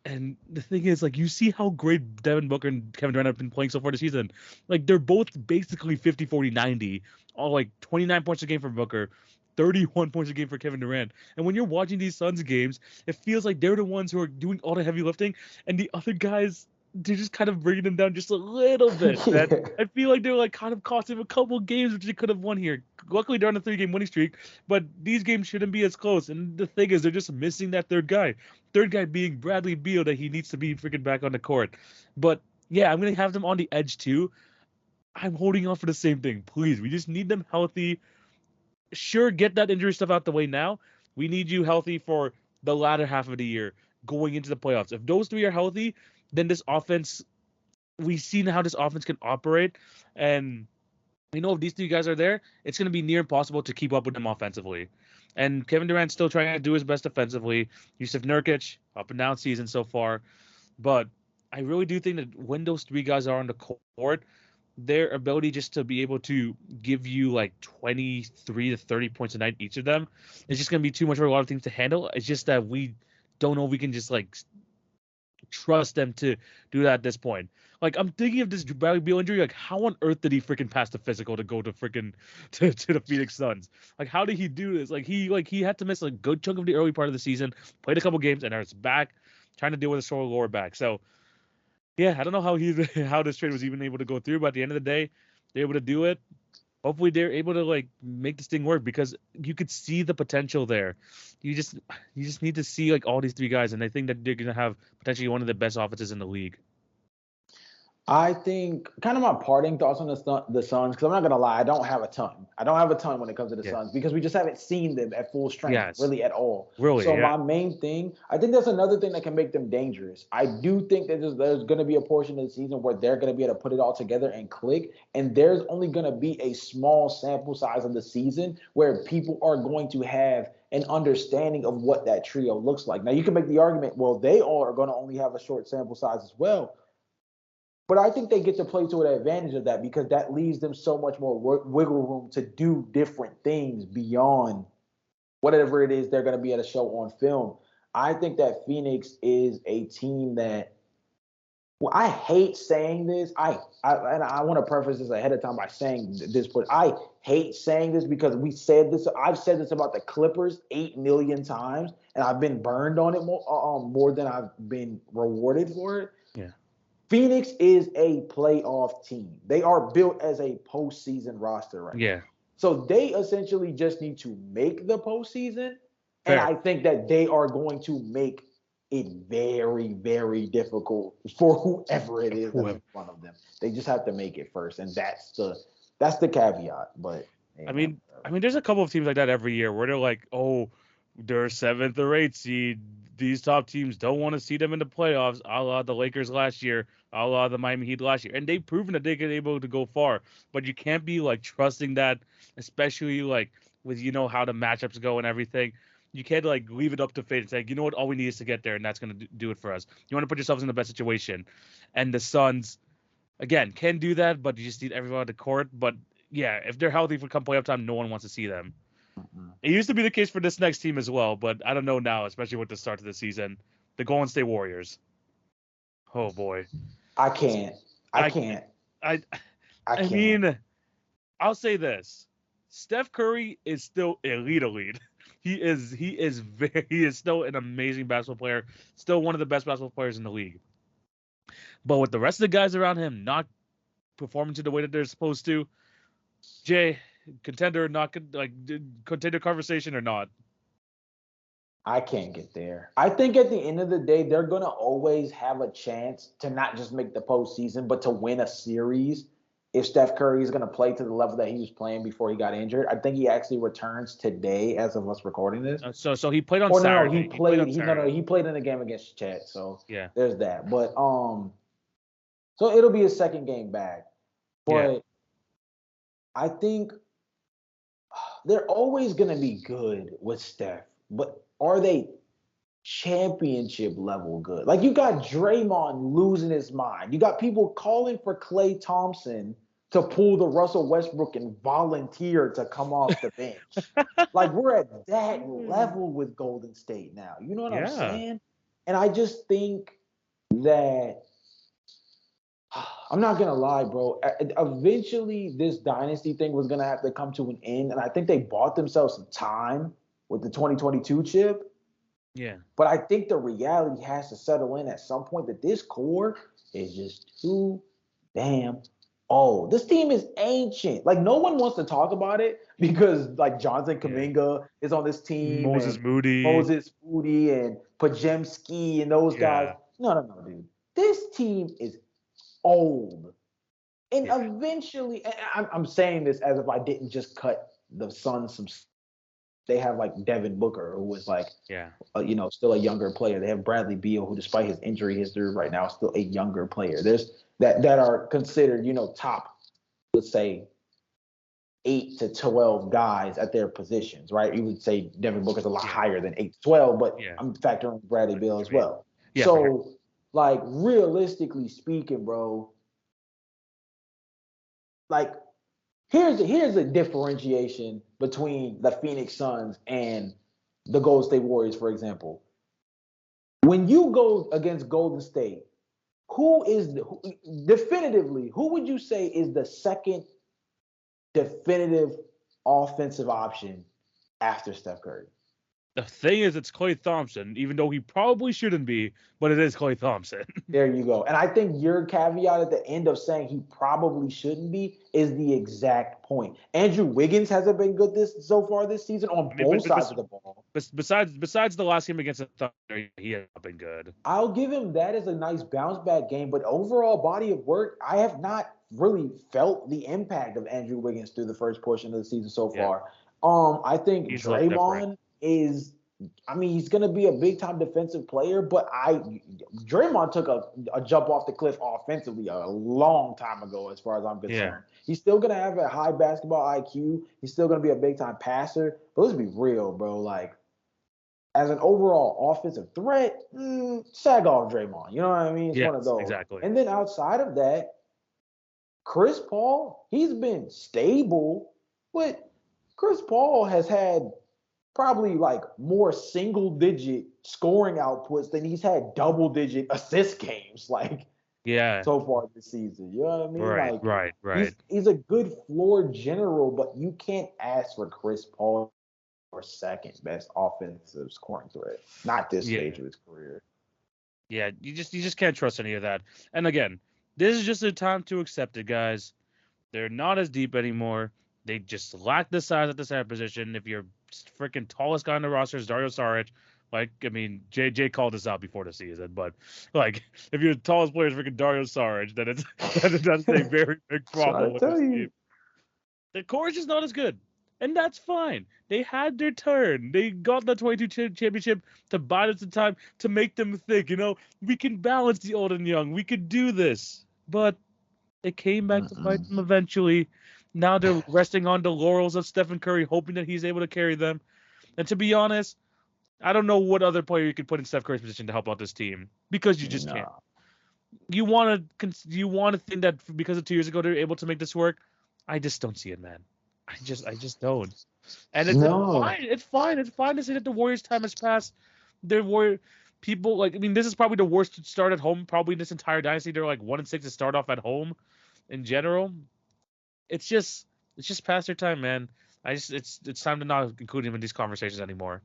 Speaker 1: And the thing is, like, you see how great Devin Booker and Kevin Durant have been playing so far this season. Like, they're both basically 50, 40, 90, all like 29 points a game for Booker, 31 points a game for Kevin Durant. And when you're watching these Suns games, it feels like they're the ones who are doing all the heavy lifting, and the other guys, they're just kind of bringing them down just a little bit, man.
Speaker 2: Yeah.
Speaker 1: I feel like they're like kind of costing them a couple games, which they could have won here. Luckily, they're on a 3-game winning streak, but these games shouldn't be as close. And the thing is, they're just missing that third guy. Third guy being Bradley Beal, that he needs to be freaking back on the court. But yeah, I'm gonna have them on the edge too. I'm holding on for the same thing. Please, we just need them healthy. Sure, get that injury stuff out the way now. We need you healthy for the latter half of the year, going into the playoffs. If those three are healthy, then this offense, we've seen how this offense can operate, and we know if these three guys are there, it's going to be near impossible to keep up with them offensively. And Kevin Durant's still trying to do his best defensively. Yusuf Nurkic, up and down season so far. But I really do think that when those three guys are on the court, their ability just to be able to give you like 23 to 30 points a night, each of them, is just going to be too much for a lot of teams to handle. It's just that we don't know if we can just like trust them to do that at this point. Like, I'm thinking of this Bradley Beal injury. Like, how on earth did he freaking pass the physical to go to freaking to the Phoenix Suns? Like, how did he do this? He had to miss a good chunk of the early part of the season, played a couple games, and now it's back, trying to deal with a sore lower back. So yeah, I don't know how how this trade was even able to go through, but at the end of the day, they're able to do it. Hopefully they're able to like make this thing work because you could see the potential there. You just need to see like all these three guys, and I think that they're gonna have potentially one of the best offenses in the league.
Speaker 2: I think kind of my parting thoughts on the Suns, because I'm not gonna lie, I don't have a ton. I don't have a ton when it comes to the
Speaker 1: Yeah.
Speaker 2: Suns because we just haven't seen them at full strength,
Speaker 1: Yes.
Speaker 2: really at all.
Speaker 1: Really,
Speaker 2: So
Speaker 1: yeah.
Speaker 2: my main thing, I think that's another thing that can make them dangerous. I do think that there's going to be a portion of the season where they're going to be able to put it all together and click, and there's only going to be a small sample size of the season where people are going to have an understanding of what that trio looks like. Now you can make the argument, well, they all are going to only have a short sample size as well. But I think they get to play to an advantage of that because that leaves them so much more wiggle room to do different things beyond whatever it is they're going to be able to show on film. I think that Phoenix is a team that, well, I hate saying this. And I want to preface this ahead of time by saying this, but I hate saying this because we said this. I've said this about the Clippers 8 million times, and I've been burned on it more than I've been rewarded for it.
Speaker 1: Yeah.
Speaker 2: Phoenix is a playoff team. They are built as a postseason roster right
Speaker 1: Yeah.
Speaker 2: now. So they essentially just need to make the postseason.
Speaker 1: Fair.
Speaker 2: And I think that they are going to make it very, very difficult for whoever it is that's in front of them. They just have to make it first. And that's the caveat. But
Speaker 1: I mean, there's a couple of teams like that every year where they're like, oh, they're 7th or 8th seed. These top teams don't want to see them in the playoffs, a la the Lakers last year, a la the Miami Heat last year. And they've proven that they can able to go far. But you can't be like trusting that, especially like with how the matchups go and everything. You can't like leave it up to fate and say, you know what, all we need is to get there, and that's going to do it for us. You want to put yourselves in the best situation. And the Suns, again, can do that, but you just need everyone on the court. But yeah, if they're healthy for come playoff time, no one wants to see them. It used to be the case for this next team as well, but I don't know now, especially with the start of the season. The Golden State Warriors. Oh boy.
Speaker 2: I can't.
Speaker 1: I mean, I'll say this. Steph Curry is still elite. He is still an amazing basketball player, still one of the best basketball players in the league. But with the rest of the guys around him not performing to the way that they're supposed to, Jay, contender conversation or not?
Speaker 2: I can't get there. I think at the end of the day, they're going to always have a chance to not just make the postseason, but to win a series if Steph Curry is going to play to the level that he was playing before he got injured. I think he actually returns today as of us recording this.
Speaker 1: So he played on Saturday.
Speaker 2: No, he played in the game against Chet. So
Speaker 1: yeah,
Speaker 2: there's that. But so it'll be a second game back. But I think they're always going to be good with Steph. But are they championship level good? Like, you got Draymond losing his mind. You got people calling for Klay Thompson to pull the Russell Westbrook and volunteer to come off the bench. Like, we're at that level with Golden State now. You know what I'm saying? And I just think that I'm not gonna lie, bro. Eventually, this dynasty thing was gonna have to come to an end, and I think they bought themselves some time with the 2022 chip.
Speaker 1: Yeah.
Speaker 2: But I think the reality has to settle in at some point that this core is just too damn old. This team is ancient. Like, no one wants to talk about it because like Jonathan Kuminga is on this team.
Speaker 1: Moses Moody
Speaker 2: and Pajemski and those guys. No, dude. This team is old. And eventually, I'm saying this as if I didn't just cut the Suns some. They have like Devin Booker, who was like, still a younger player. They have Bradley Beal, who, despite his injury history right now, is still a younger player. There's that are considered, top, let's say, 8 to 12 guys at their positions, right? You would say Devin Booker's a lot higher than 8 to 12, but I'm factoring Bradley Beal as well. Yeah, so, like, realistically speaking, bro, like, here's a differentiation between the Phoenix Suns and the Golden State Warriors, for example. When you go against Golden State, definitively, who would you say is the second definitive offensive option after Steph Curry?
Speaker 1: The thing is, it's Klay Thompson, even though he probably shouldn't be, but it is Klay Thompson.
Speaker 2: There you go. And I think your caveat at the end of saying he probably shouldn't be is the exact point. Andrew Wiggins hasn't been good so far this season on
Speaker 1: I mean,
Speaker 2: both sides of the ball.
Speaker 1: besides the last game against the Thunder, he has not been good.
Speaker 2: I'll give him that as a nice bounce back game, but overall body of work, I have not really felt the impact of Andrew Wiggins through the first portion of the season so far. I think
Speaker 1: He's
Speaker 2: Draymond is. I mean, he's going to be a big-time defensive player, but Draymond took a jump off the cliff offensively a long time ago, as far as I'm concerned. Yeah. He's still going to have a high basketball IQ. He's still going to be a big-time passer. But let's be real, bro. Like, as an overall offensive threat, sag off Draymond. You know what I mean? It's one of those.
Speaker 1: Exactly.
Speaker 2: And then outside of that, Chris Paul, he's been stable, but Chris Paul has had probably like more single-digit scoring outputs than he's had double-digit assist games, like so far this season. You know what I mean?
Speaker 1: Right.
Speaker 2: He's a good floor general, but you can't ask for Chris Paul for second best offensive scoring threat. Not this stage of his career.
Speaker 1: Yeah, you just can't trust any of that. And again, this is just a time to accept it, guys. They're not as deep anymore. They just lack the size at the center position. If your freaking tallest guy on the roster is Dario Saric, like, I mean, JJ called this out before the season, but like, if your tallest player is freaking Dario Saric, then that's a very big problem with this team. The core is just not as good, and that's fine. They had their turn. They got the 22 championship to buy them some time to make them think, we can balance the old and young. We could do this, but it came back to bite them eventually. Now they're resting on the laurels of Stephen Curry, hoping that he's able to carry them. And to be honest, I don't know what other player you could put in Steph Curry's position to help out this team, because you just can't. You want to think that because of 2 years ago they're able to make this work? I just don't see it, man. I just don't. And it's fine. It's fine. It's fine to say that the Warriors' time has passed. People this is probably the worst to start at home probably in this entire dynasty. They're like 1-6 to start off at home in general. It's just past their time, man. It's time to not include him in these conversations anymore.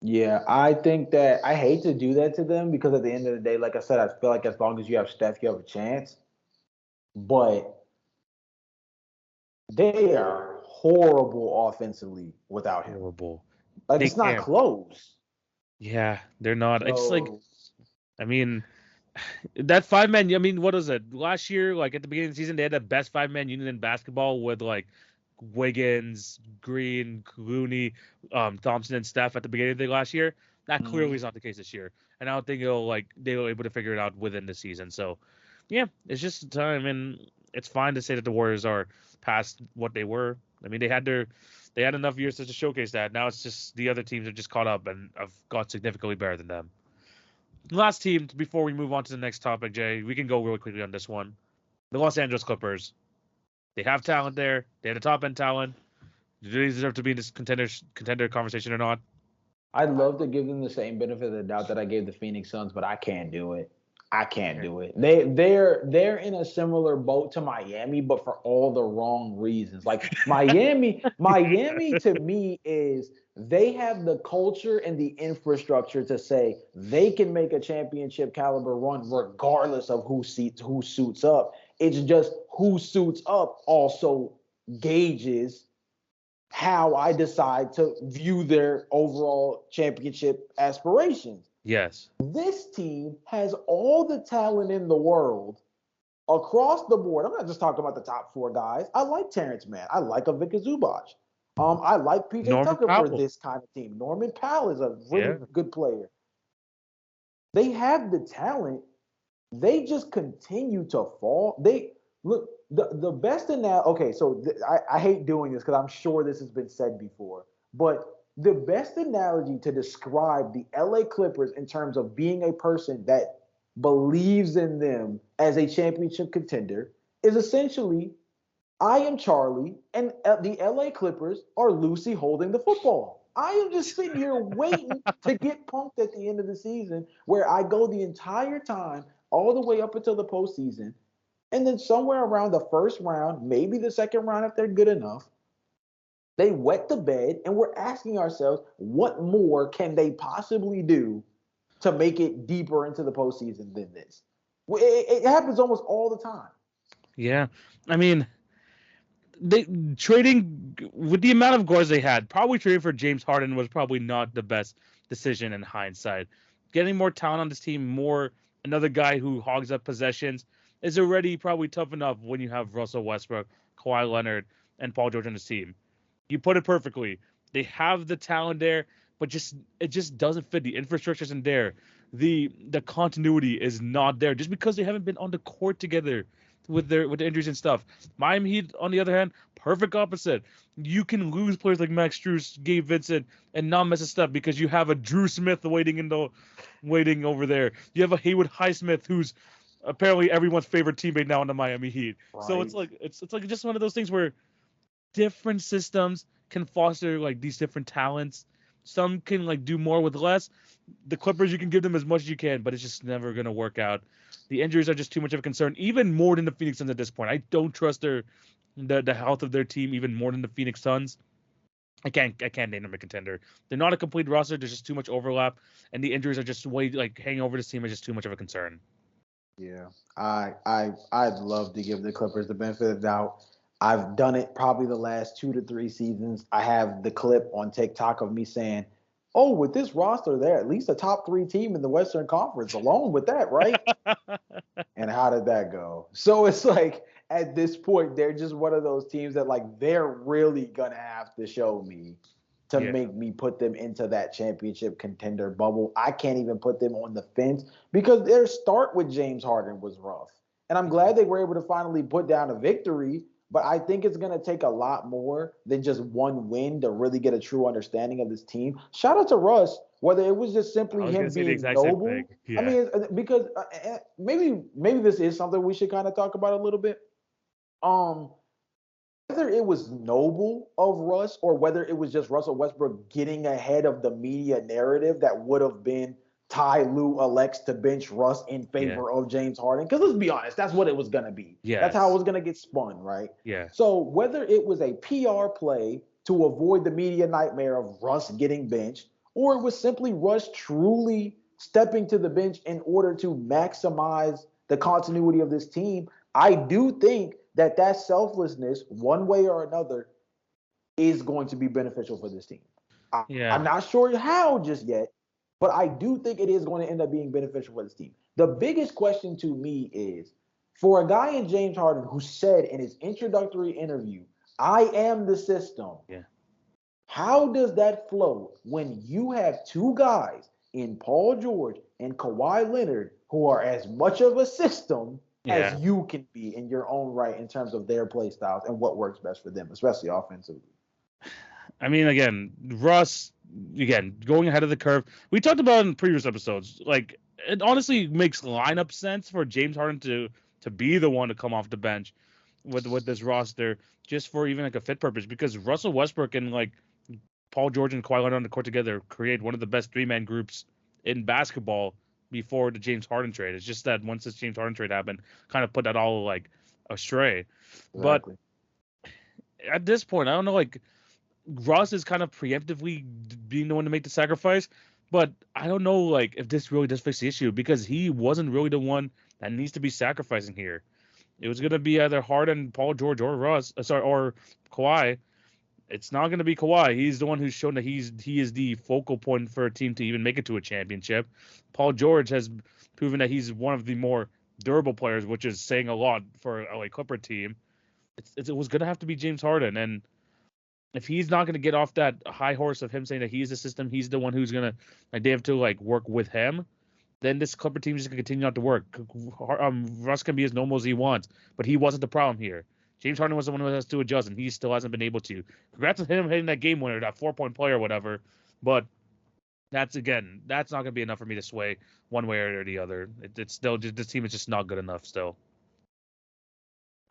Speaker 2: Yeah, I think that I hate to do that to them, because at the end of the day, like I said, I feel like as long as you have Steph, you have a chance. But they are horrible offensively without him.
Speaker 1: Horrible.
Speaker 2: Like, it's not close.
Speaker 1: Yeah, they're not. It's like, I mean, that 5-man. I mean, what was it last year? Like at the beginning of the season, they had the best 5-man unit in basketball with like Wiggins, Green, Clooney, Thompson, and Steph at the beginning of the last year. That clearly is not the case this year, and I don't think they were able to figure it out within the season. So, yeah, it's just time, and it's fine to say that the Warriors are past what they were. I mean, they had enough years to showcase that. Now it's just the other teams have just caught up and have got significantly better than them. Last team, before we move on to the next topic, Jay, we can go really quickly on this one. The Los Angeles Clippers. They have talent there. They have the top-end talent. Do they deserve to be in this contender conversation or not?
Speaker 2: I'd love to give them the same benefit of the doubt that I gave the Phoenix Suns, but I can't do it. I can't do it. They're in a similar boat to Miami, but for all the wrong reasons. Like Miami to me is they have the culture and the infrastructure to say they can make a championship caliber run regardless of who suits up. It's just who suits up also gauges how I decide to view their overall championship aspirations.
Speaker 1: Yes.
Speaker 2: This team has all the talent in the world across the board. I'm not just talking about the top 4 guys. I like Terrence Mann. I like Ivica Zubac. I like PJ Tucker for this kind of team. Norman Powell is a really good player. They have the talent. They just continue to fall. They look the best in that. Okay, so I hate doing this because I'm sure this has been said before, but the best analogy to describe the LA Clippers in terms of being a person that believes in them as a championship contender is essentially, I am Charlie and the LA Clippers are Lucy holding the football. I am just sitting here waiting to get punked at the end of the season, where I go the entire time, all the way up until the postseason, and then somewhere around the first round, maybe the second round if they're good enough, they wet the bed, and we're asking ourselves, what more can they possibly do to make it deeper into the postseason than this? It happens almost all the time.
Speaker 1: Yeah, I mean, they trading with the amount of guards they had, probably trading for James Harden was probably not the best decision in hindsight. Getting more talent on this team, more another guy who hogs up possessions, is already probably tough enough when you have Russell Westbrook, Kawhi Leonard, and Paul George on the team. You put it perfectly. They have the talent there, but it just doesn't fit. The infrastructure isn't there. The continuity is not there just because they haven't been on the court together with the injuries and stuff. Miami Heat, on the other hand, perfect opposite. You can lose players like Max Strus, Gabe Vincent, and not mess a step because you have a Drew Smith waiting over there. You have a Haywood Highsmith who's apparently everyone's favorite teammate now in the Miami Heat. So
Speaker 2: Right.
Speaker 1: it's like just one of those things where different systems can foster like these different talents. Some can like do more with less. The Clippers, you can give them as much as you can, but it's just never gonna work out. The injuries are just too much of a concern, even more than the Phoenix Suns at this point. I don't trust the health of their team even more than the Phoenix Suns. I can't name them a contender. They're not a complete roster. There's just too much overlap, and the injuries are just way like hanging over this team is just too much of a concern.
Speaker 2: Yeah, I'd love to give the Clippers the benefit of the doubt. I've done it probably the last 2 to 3 seasons. I have the clip on TikTok of me saying, "Oh, with this roster, they're at least a top three team in the Western Conference alone with that, right?" And how did that go? So it's like at this point, they're just one of those teams that like they're really gonna have to show me to
Speaker 1: Yeah,
Speaker 2: make me put them into that championship contender bubble. I can't even put them on the fence because their start with James Harden was rough. And I'm glad they were able to finally put down a victory, but I think it's going to take a lot more than just one win to really get a true understanding of this team. Shout out to Russ, whether it was just
Speaker 1: I
Speaker 2: simply
Speaker 1: was gonna
Speaker 2: him
Speaker 1: say the
Speaker 2: being
Speaker 1: exact same thing.
Speaker 2: noble. I
Speaker 1: Yeah,
Speaker 2: mean, because maybe this is something we should kind of talk about a little bit. Um, whether it was noble of Russ or whether it was just Russell Westbrook getting ahead of the media narrative that would have been Ty Lue elects to bench Russ in
Speaker 1: yeah,
Speaker 2: favor of James Harden. Because let's be honest, that's what it was going to be. That's how it
Speaker 1: yes,
Speaker 2: was going to get spun, right?
Speaker 1: yeah,
Speaker 2: So whether it was a PR play to avoid the media nightmare of Russ getting benched, or it was simply Russ truly stepping to the bench in order to maximize the continuity of this team, I do think that selflessness, one way or another, is going to be beneficial for this team. I'm
Speaker 1: yeah.
Speaker 2: not sure how just yet, but I do think it is going to end up being beneficial for this team. The biggest question to me is for a guy in James Harden who said in his introductory interview, "I am the system."
Speaker 1: Yeah.
Speaker 2: How does that flow when you have two guys in Paul George and Kawhi Leonard who are as much of a system as
Speaker 1: Yeah.
Speaker 2: you can be in your own right in terms of their play styles and what works best for them, especially offensively?
Speaker 1: I mean, again, Russ, again, going ahead of the curve. We talked about in previous episodes. Like, it honestly makes lineup sense for James Harden to be the one to come off the bench with this roster, just for even like a fit purpose. Because Russell Westbrook and like Paul George and Kawhi Leonard on the court together create one of the best 3-man groups in basketball before the James Harden trade. It's just that once this James Harden trade happened, kind of put that all like astray. But
Speaker 2: Exactly.
Speaker 1: at this point, I don't know, like Russ is kind of preemptively being the one to make the sacrifice, but I don't know like if this really does fix the issue because he wasn't really the one that needs to be sacrificing here. It was gonna be either Harden, Paul George, or Russ, or Kawhi. It's not gonna be Kawhi. He's the one who's shown that he is the focal point for a team to even make it to a championship. Paul George has proven that he's one of the more durable players, which is saying a lot for a LA Clipper team. It was gonna have to be James Harden, and if he's not going to get off that high horse of him saying that he's the system, he's the one who's going to like they have to like work with him, then this Clipper team is just going to continue not to work. Russ can be as normal as he wants, but he wasn't the problem here. James Harden was the one who has to adjust, and he still hasn't been able to. Congrats on him hitting that game winner, that 4-point play or whatever. But that's not going to be enough for me to sway one way or the other. It's still just this team is just not good enough still.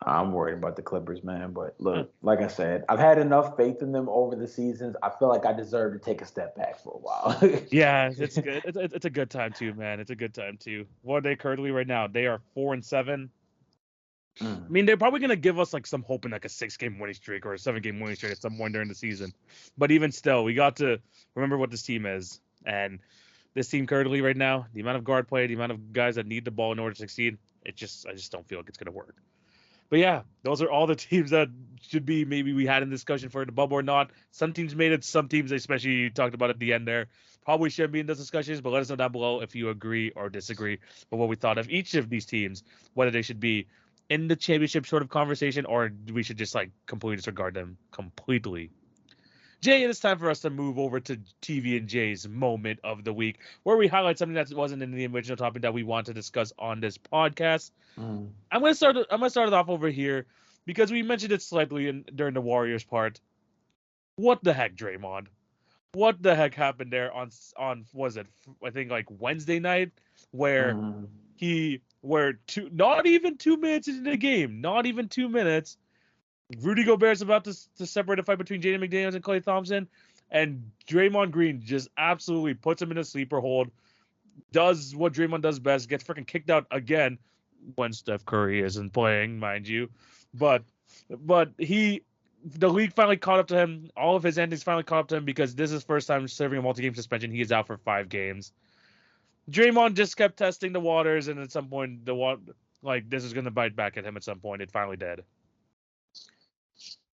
Speaker 2: I'm worried about the Clippers, man. But
Speaker 1: Huh.
Speaker 2: look, like I said, I've had enough faith in them over the seasons. I feel like I deserve to take a step back for a while.
Speaker 1: Yeah, it's good. It's a good time too, man. It's a good time too. What are they currently right now? They are 4-7. I
Speaker 2: Mm.
Speaker 1: mean, they're probably gonna give us like some hope in like a 6-game winning streak or a 7-game winning streak at some point during the season. But even still, we got to remember what this team is. And this team currently right now, the amount of guard play, the amount of guys that need the ball in order to succeed, I just don't feel like it's gonna work. But yeah, those are all the teams that should be maybe we had in discussion for the bubble or not. Some teams made it, some teams, especially you talked about at the end there, probably shouldn't be in those discussions. But let us know down below if you agree or disagree with what we thought of each of these teams, whether they should be in the championship sort of conversation or we should just like completely disregard them completely. Jay, it is time for us to move over to TV and Jay's moment of the week, where we highlight something that wasn't in the original topic that we want to discuss on this podcast.
Speaker 2: Mm.
Speaker 1: I'm gonna start it off over here because we mentioned it slightly during the Warriors part. What the heck, Draymond? What the heck happened there on was it I think like Wednesday night where
Speaker 2: Mm.
Speaker 1: where not even 2 minutes into the game, not even 2 minutes, Rudy Gobert's about to separate a fight between Jaden McDaniels and Klay Thompson, and Draymond Green just absolutely puts him in a sleeper hold, does what Draymond does best, gets freaking kicked out again when Steph Curry isn't playing, mind you. But the league finally caught up to him. All of his antics finally caught up to him because this is his first time serving a multi-game suspension. He is out for 5 games. Draymond just kept testing the waters, and at some point, like this is gonna bite back at him. At some point, it finally did.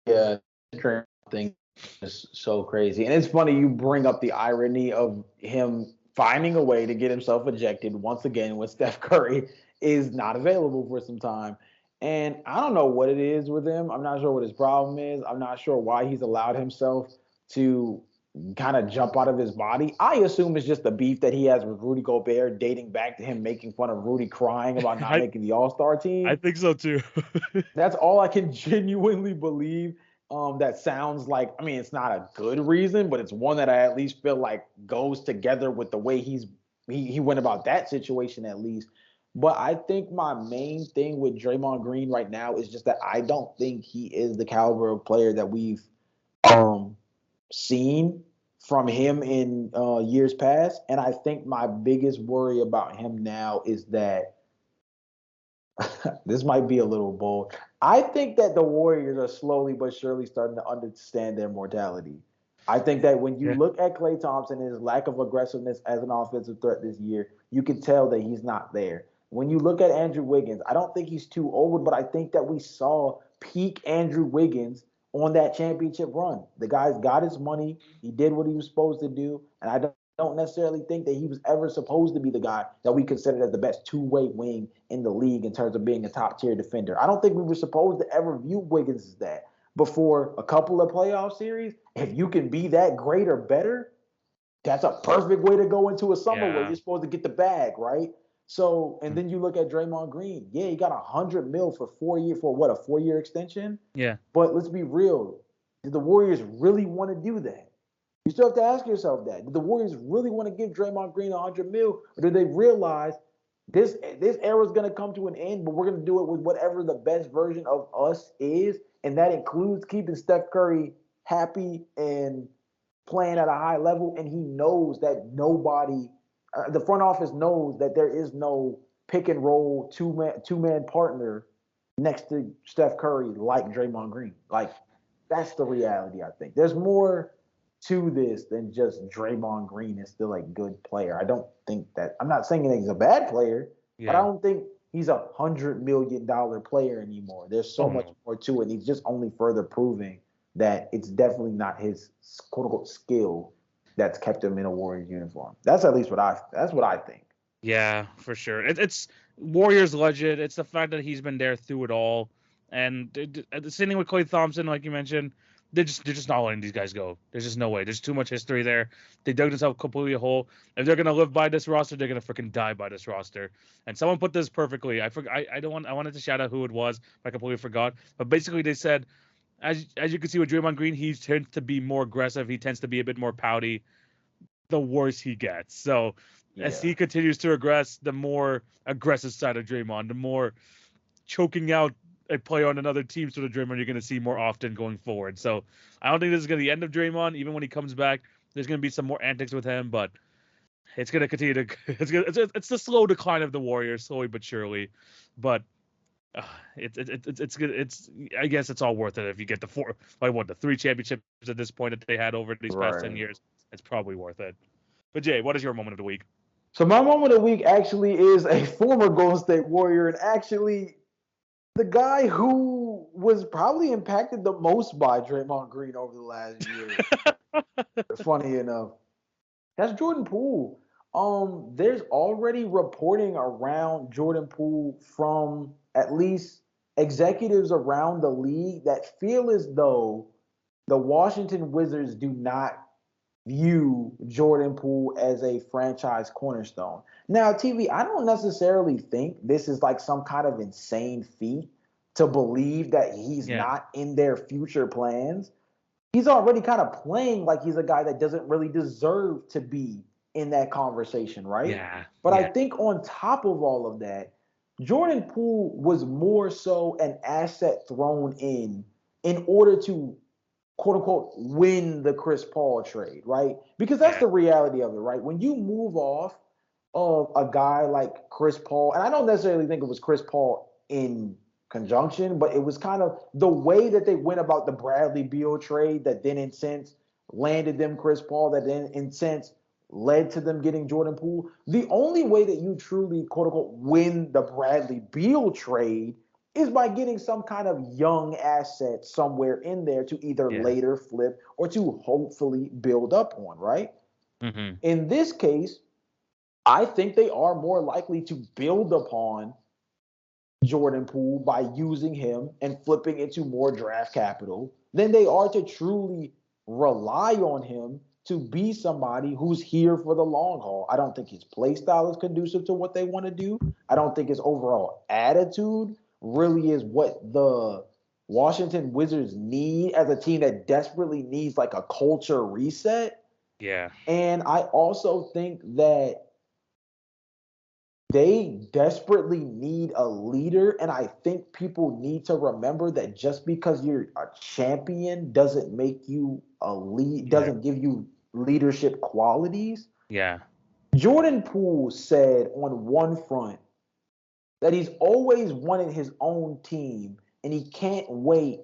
Speaker 2: Yeah, the thing is so crazy. And it's funny you bring up the irony of him finding a way to get himself ejected once again when Steph Curry is not available for some time. And I don't know what it is with him. I'm not sure what his problem is. I'm not sure why he's allowed himself to kind of jump out of his body. I assume it's just the beef that he has with Rudy Gobert dating back to him making fun of Rudy crying about not
Speaker 1: I
Speaker 2: making the All-Star
Speaker 1: I
Speaker 2: team.
Speaker 1: think so too.
Speaker 2: That's all I can genuinely believe. That sounds like, I mean, it's not a good reason, but it's one that I at least feel like goes together with the way he went about that situation at least. But I think my main thing with Draymond Green right now is just that I don't think he is the caliber of player that we've um seen from him in years past. And I think my biggest worry about him now is that this might be a little bold. I think that the Warriors are slowly but surely starting to understand their mortality. I think that when you
Speaker 1: Yeah.
Speaker 2: look at Klay Thompson and his lack of aggressiveness as an offensive threat this year, you can tell that he's not there. When you look at Andrew Wiggins, I don't think he's too old, but I think that we saw peak Andrew Wiggins on that championship run. The guy's got his money. He did what he was supposed to do. And I don't necessarily think that he was ever supposed to be the guy that we considered as the best two-way wing in the league in terms of being a top-tier defender. I don't think we were supposed to ever view Wiggins as that. Before a couple of playoff series, if you can be that great or better, that's a perfect way to go into a summer where
Speaker 1: Yeah.
Speaker 2: you're supposed to get the bag, right? So, and then you look at Draymond Green. Yeah, he got $100 million for 4 year for what, a 4 year extension.
Speaker 1: Yeah.
Speaker 2: But let's be real. Did the Warriors really want to do that? You still have to ask yourself that. Did the Warriors really want to give Draymond Green $100 million, or did they realize this era is going to come to an end, but we're going to do it with whatever the best version of us is, and that includes keeping Steph Curry happy and playing at a high level, and he knows that the front office knows that there is no pick and roll two man partner next to Steph Curry like Draymond Green. Like that's the reality. I think there's more to this than just Draymond Green is still a good player. I don't think that. I'm not saying that he's a bad player, but I
Speaker 1: Yeah.
Speaker 2: don't think he's $100 million player anymore. There's so
Speaker 1: Oh
Speaker 2: much
Speaker 1: no.
Speaker 2: more to it. He's just only further proving that it's definitely not his quote unquote skill that's kept him in a Warriors uniform. That's at least that's what I think.
Speaker 1: Yeah, for sure. It's Warriors legend. It's the fact that he's been there through it all, and the same thing with Klay Thompson, like you mentioned. They're just not letting these guys go. There's just no way. There's too much history there. They dug themselves completely a hole. If they're gonna live by this roster, they're gonna freaking die by this roster. And someone put this perfectly. I don't want. I wanted to shout out who it was, but I completely forgot. But basically, they said, as you can see with Draymond Green, he tends to be more aggressive. He tends to be a bit more pouty the worse he gets. So as
Speaker 2: Yeah.
Speaker 1: he continues to regress, the more aggressive side of Draymond, the more choking out a player on another team sort of Draymond you're going to see more often going forward. So I don't think this is going to be the end of Draymond. Even when he comes back, there's going to be some more antics with him, but it's going to continue to it's the slow decline of the Warriors, slowly but surely. But it's good. It's I guess it's all worth it if you get the 3 championships at this point that they had over these past 10
Speaker 2: Right.
Speaker 1: years. It's probably worth it. But Jay, what is your moment of the week?
Speaker 2: So my moment of the week actually is a former Golden State Warrior, and actually the guy who was probably impacted the most by Draymond Green over the last year. Funny enough, that's Jordan Poole. There's already reporting around Jordan Poole from at least executives around the league that feel as though the Washington Wizards do not view Jordan Poole as a franchise cornerstone. Now, TV, I don't necessarily think this is like some kind of insane feat to believe that he's
Speaker 1: Yeah.
Speaker 2: not in their future plans. He's already kind of playing like he's a guy that doesn't really deserve to be in that conversation, right?
Speaker 1: Yeah.
Speaker 2: But I
Speaker 1: Yeah.
Speaker 2: think on top of all of that, Jordan Poole was more so an asset thrown in order to quote unquote win the Chris Paul trade, right? Because that's
Speaker 1: Yeah.
Speaker 2: the reality of it, right? When you move off of a guy like Chris Paul, and I don't necessarily think it was Chris Paul in conjunction, but it was kind of the way that they went about the Bradley Beal trade that then in sense landed them Chris Paul, that then in sense led to them getting Jordan Poole. The only way that you truly quote unquote win the Bradley Beal trade is by getting some kind of young asset somewhere in there to either
Speaker 1: Yeah.
Speaker 2: later flip or to hopefully build up on, right?
Speaker 1: Mm-hmm.
Speaker 2: In this case, I think they are more likely to build upon Jordan Poole by using him and flipping into more draft capital than they are to truly rely on him to be somebody who's here for the long haul. I don't think his play style is conducive to what they want to do. I don't think his overall attitude really is what the Washington Wizards need as a team that desperately needs like a culture reset.
Speaker 1: Yeah.
Speaker 2: And I also think that they desperately need a leader. And I think people need to remember that just because you're a champion doesn't make you a lead,
Speaker 1: Yeah.
Speaker 2: doesn't give you leadership qualities.
Speaker 1: Yeah.
Speaker 2: Jordan Poole said on one front that he's always wanted his own team and he couldn't wait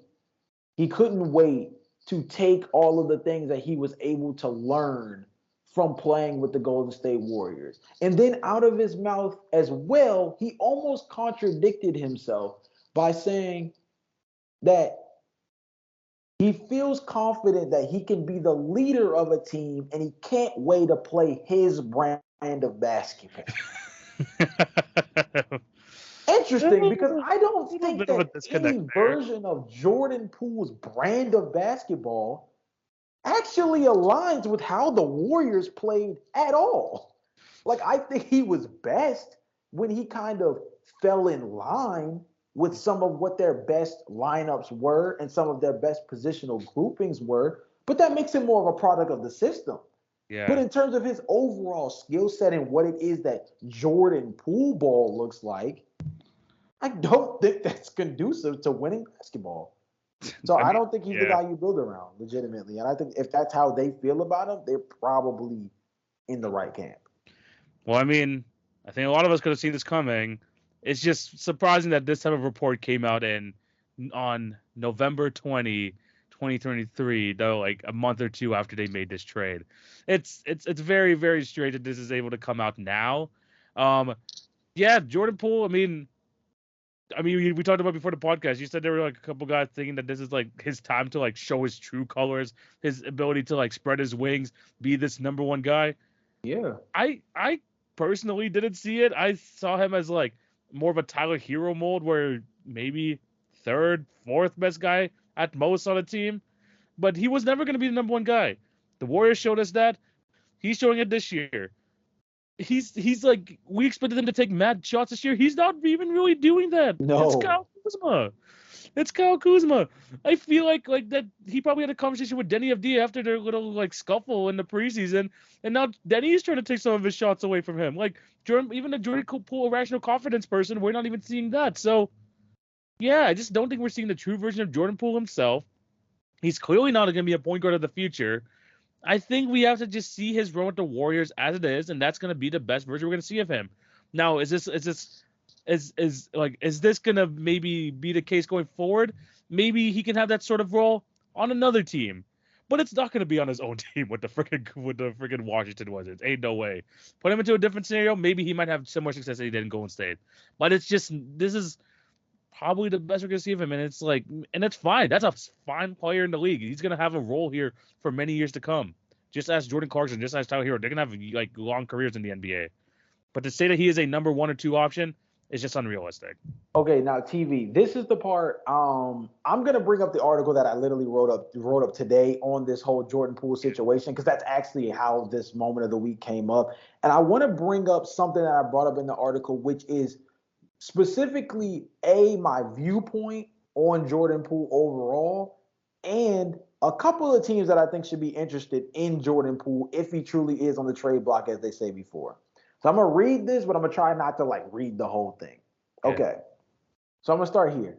Speaker 2: to take all of the things that he was able to learn from playing with the Golden State Warriors. And then out of his mouth as well, he almost contradicted himself by saying that he feels confident that he can be the leader of a team and he can't wait to play his brand of basketball.
Speaker 1: A
Speaker 2: Interesting because I don't
Speaker 1: little
Speaker 2: think
Speaker 1: bit of a
Speaker 2: that
Speaker 1: disconnect
Speaker 2: any
Speaker 1: there.
Speaker 2: version of Jordan Poole's brand of basketball actually aligns with how the Warriors played at all. Like, I think he was best when he kind of fell in line with some of what their best lineups were and some of their best positional groupings were, but that makes him more of a product of the system. But
Speaker 1: Yeah.
Speaker 2: in terms of his overall skill set and what it is that Jordan Poole ball looks like, I don't think that's conducive to winning basketball. So
Speaker 1: I
Speaker 2: I
Speaker 1: mean,
Speaker 2: don't think he's the
Speaker 1: yeah.
Speaker 2: guy you build around, legitimately. And I think if that's how they feel about him, they're probably in the right camp.
Speaker 1: Well, I mean, I think a lot of us could have seen this coming. It's just surprising that this type of report came out on November 2023, though, like a month or two after they made this trade. It's very, very strange that this is able to come out now. Um, yeah, Jordan Poole. I mean, we talked about before the podcast. You said there were like a couple guys thinking that this is like his time to like show his true colors, his ability to like spread his wings, be this number one guy.
Speaker 2: Yeah.
Speaker 1: I personally didn't see it. I saw him as like more of a Tyler Hero mold, where maybe third, fourth best guy at most on a team. But he was never going to be the number one guy. The Warriors showed us that. He's showing it this year. He's like, we expected him to take mad shots this year. He's not even really doing that. It's
Speaker 2: No.
Speaker 1: Kyle Kuzma. It's Kyle Kuzma. I feel like that he probably had a conversation with Denny FD after their little like scuffle in the preseason, and now Denny's trying to take some of his shots away from him. Like Jordan, even the Jordan Poole irrational confidence person, we're not even seeing that. So Yeah, I just don't think we're seeing the true version of Jordan Poole himself. He's clearly not going to be a point guard of the future. I think we have to just see his run with the Warriors as it is, and that's going to be the best version we're going to see of him. Now, is this going to maybe be the case going forward? Maybe he can have that sort of role on another team, but it's not going to be on his own team with the freaking Washington Wizards. Ain't no way. Put him into a different scenario, maybe he might have similar success that he did in Golden State. But this is probably the best we're gonna see of him, and it's fine. That's a fine player in the league. He's gonna have a role here for many years to come. Just as Jordan Clarkson, just as Tyler Hero, they're gonna have like long careers in the NBA. But to say that he is a number 1 or 2 option is just unrealistic.
Speaker 2: Okay, now TV. This is the part. I'm gonna bring up the article that I literally wrote up today on this whole Jordan Poole situation because that's actually how this moment of the week came up. And I want to bring up something that I brought up in the article, which is specifically my viewpoint on Jordan Poole overall, and a couple of teams that I think should be interested in Jordan Poole if he truly is on the trade block, as they say before. So I'm gonna read this, but I'm gonna try not to like read the whole thing.
Speaker 1: Yeah.
Speaker 2: Okay. So I'm going to start here.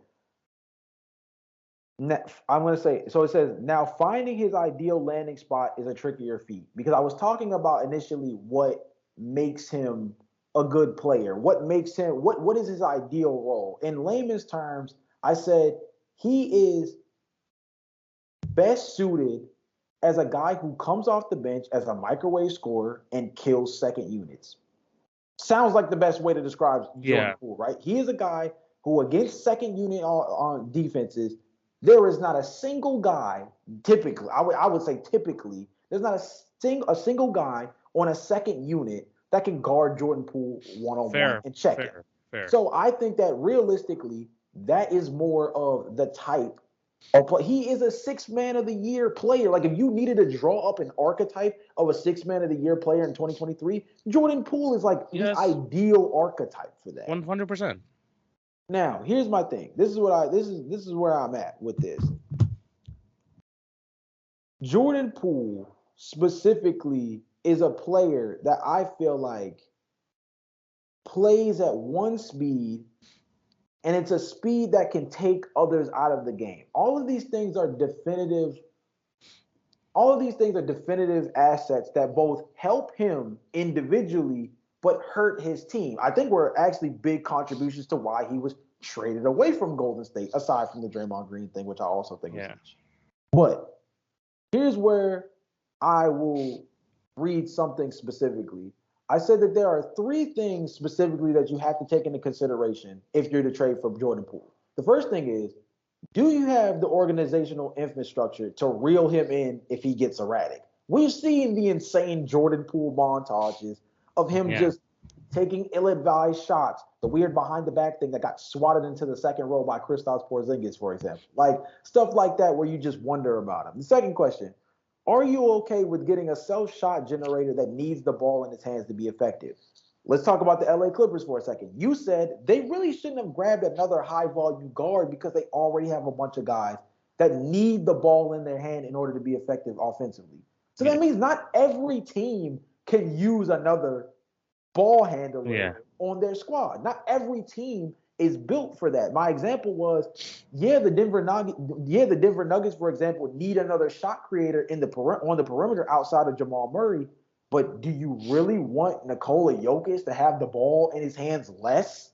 Speaker 2: I'm going to say, so it says, now finding his ideal landing spot is a trickier feat because I was talking about initially what makes him a good player. What is his ideal role? In layman's terms, I said he is best suited as a guy who comes off the bench as a microwave scorer and kills second units. Sounds like the best way to describe Jordan Poole, right? He is a guy who, against second unit on defenses, there is not a single guy. Typically, I would say typically, there's not a single guy on a second unit that can guard Jordan Poole one-on-one and check him.
Speaker 1: Fair.
Speaker 2: So I think that realistically, that is more of the type. He is a 6-man of the year player. Like if you needed to draw up an archetype of a 6-man of the year player in 2023, Jordan Poole is like the ideal archetype for that.
Speaker 1: 100%.
Speaker 2: Now, here's my thing. This is where I'm at with this. Jordan Poole specifically is a player that I feel like plays at one speed, and it's a speed that can take others out of the game. All of these things are definitive assets that both help him individually but hurt his team. I think were actually big contributions to why he was traded away from Golden State, aside from the Draymond Green thing, which I also think is huge. But here's where I will read something specifically. I said that there are 3 things specifically that you have to take into consideration if you're to trade for Jordan Poole. The first thing is, do you have the organizational infrastructure to reel him in if he gets erratic? We've seen the insane Jordan Poole montages of him just taking ill-advised shots, the weird behind-the-back thing that got swatted into the second row by Kristaps Porzingis, for example. Like, stuff like that where you just wonder about him. The second question, are you okay with getting a self-shot generator that needs the ball in his hands to be effective? Let's talk about the LA Clippers for a second. You said they really shouldn't have grabbed another high-volume guard because they already have a bunch of guys that need the ball in their hand in order to be effective offensively. So that means not every team can use another ball handler on their squad. Not every team is built for that. My example was, the Denver Nuggets, for example, need another shot creator on the perimeter outside of Jamal Murray. But do you really want Nikola Jokic to have the ball in his hands less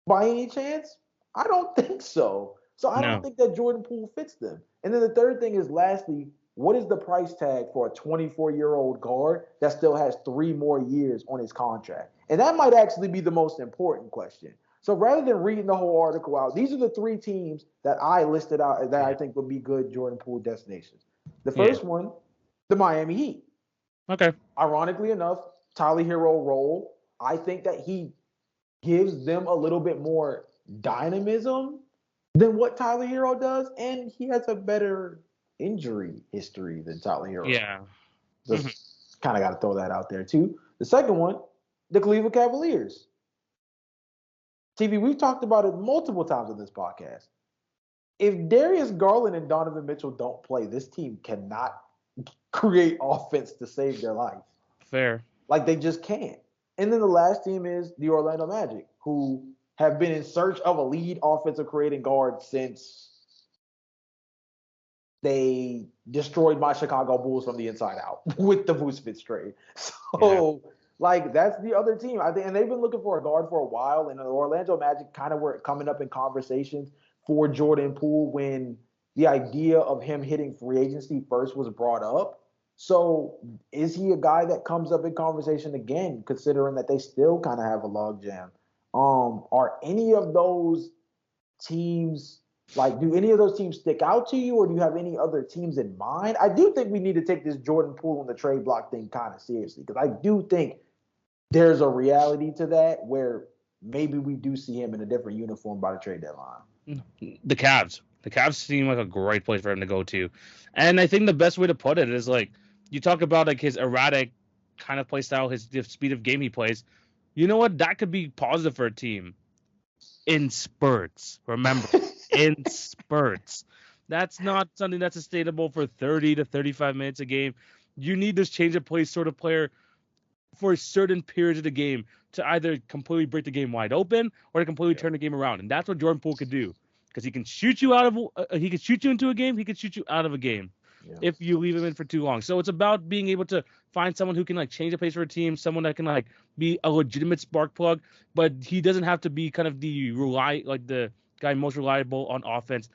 Speaker 2: by any chance? I don't think so. So I don't think that Jordan Poole fits them. And then the third thing is, lastly, what is the price tag for a 24-year-old guard that still has 3 more years on his contract? And that might actually be the most important question. So rather than reading the whole article out, these are the 3 teams that I listed out that I think would be good Jordan Poole destinations. The first one, the Miami Heat.
Speaker 1: Okay.
Speaker 2: Ironically enough, Tyler Hero role, I think that he gives them a little bit more dynamism than what Tyler Hero does, and he has a better injury history than Tyler Hero.
Speaker 1: Yeah.
Speaker 2: Just kind of got to throw that out there too. The second one, the Cleveland Cavaliers. TV, we've talked about it multiple times on this podcast. If Darius Garland and Donovan Mitchell don't play, this team cannot create offense to save their life.
Speaker 1: Fair.
Speaker 2: Like, they just can't. And then the last team is the Orlando Magic, who have been in search of a lead offensive creating guard since they destroyed my Chicago Bulls from the inside out with the Vucevic trade. So, like, that's the other team. I think, and they've been looking for a guard for a while. And the Orlando Magic kind of were coming up in conversations for Jordan Poole when the idea of him hitting free agency first was brought up. So, is he a guy that comes up in conversation again, considering that they still kind of have a logjam? Are any of those teams, like, do any of those teams stick out to you, or do you have any other teams in mind? I do think we need to take this Jordan Poole and the trade block thing kind of seriously, because I do think there's a reality to that where maybe we do see him in a different uniform by the trade deadline.
Speaker 1: The Cavs. The Cavs seem like a great place for him to go to. And I think the best way to put it is, like, you talk about, like, his erratic kind of play style, the speed of game he plays. You know what? That could be positive for a team in spurts. Remember, in spurts. That's not something that's sustainable for 30 to 35 minutes a game. You need this change of pace sort of player for certain periods of the game to either completely break the game wide open or to completely turn the game around. And that's what Jordan Poole could do, because he can shoot you he can shoot you into a game. He can shoot you out of a game if you leave him in for too long. So it's about being able to find someone who can, like, change the pace for a team, someone that can, like, be a legitimate spark plug, but he doesn't have to be kind of the guy most reliable on offense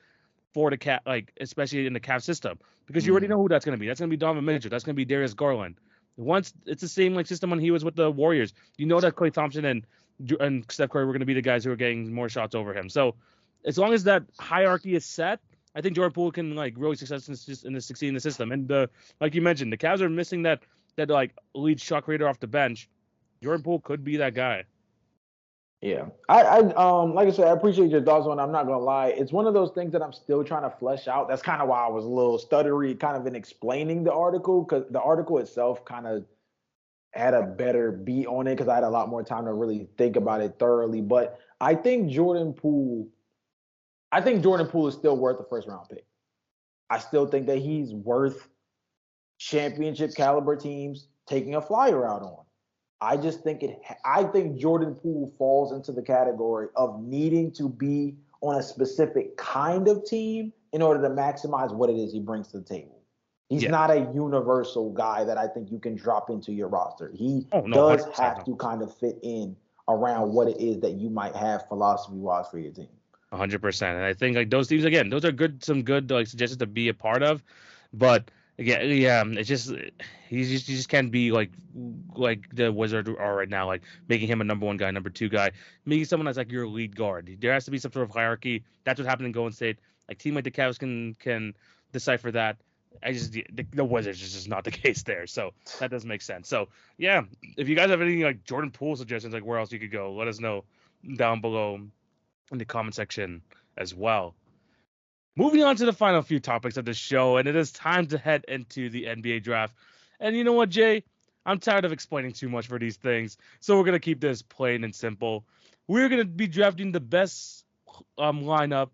Speaker 1: for the Cat, like, especially in the Cavs system, because you already know who that's going to be. That's going to be Donovan Mitchell. That's going to be Darius Garland. Once it's the same, like, system when he was with the Warriors, you know that Klay Thompson and Steph Curry were going to be the guys who are getting more shots over him. So as long as that hierarchy is set, I think Jordan Poole can, like, really succeed in the system. And like you mentioned, the Cavs are missing that like lead shot creator off the bench. Jordan Poole could be that guy.
Speaker 2: Yeah, I like I said, I appreciate your thoughts on it. I'm not gonna lie, it's one of those things that I'm still trying to flesh out. That's kind of why I was a little stuttery, kind of in explaining the article, because the article itself kind of had a better beat on it because I had a lot more time to really think about it thoroughly. But I think Jordan Poole is still worth a first round pick. I still think that he's worth championship caliber teams taking a flyer out on. I think Jordan Poole falls into the category of needing to be on a specific kind of team in order to maximize what it is he brings to the table. He's not a universal guy that I think you can drop into your roster. He does have to kind of fit in around what it is that you might have philosophy-wise for your team.
Speaker 1: 100%. And I think, like, those teams, again, those are some good, like, suggestions to be a part of. But again, it's just you just can't be like the Wizards are right now, like making him a number one guy, number two guy, making someone that's like your lead guard. There has to be some sort of hierarchy. That's what happened in Golden State. Like, team like the Cavs can decipher that. The Wizards is just not the case there. So that doesn't make sense. So yeah, if you guys have any, like, Jordan Poole suggestions, like where else you could go, let us know down below in the comment section as well. Moving on to the final few topics of the show, and it is time to head into the NBA draft. And you know what, Jay? I'm tired of explaining too much for these things, so we're going to keep this plain and simple. We're going to be drafting the best lineup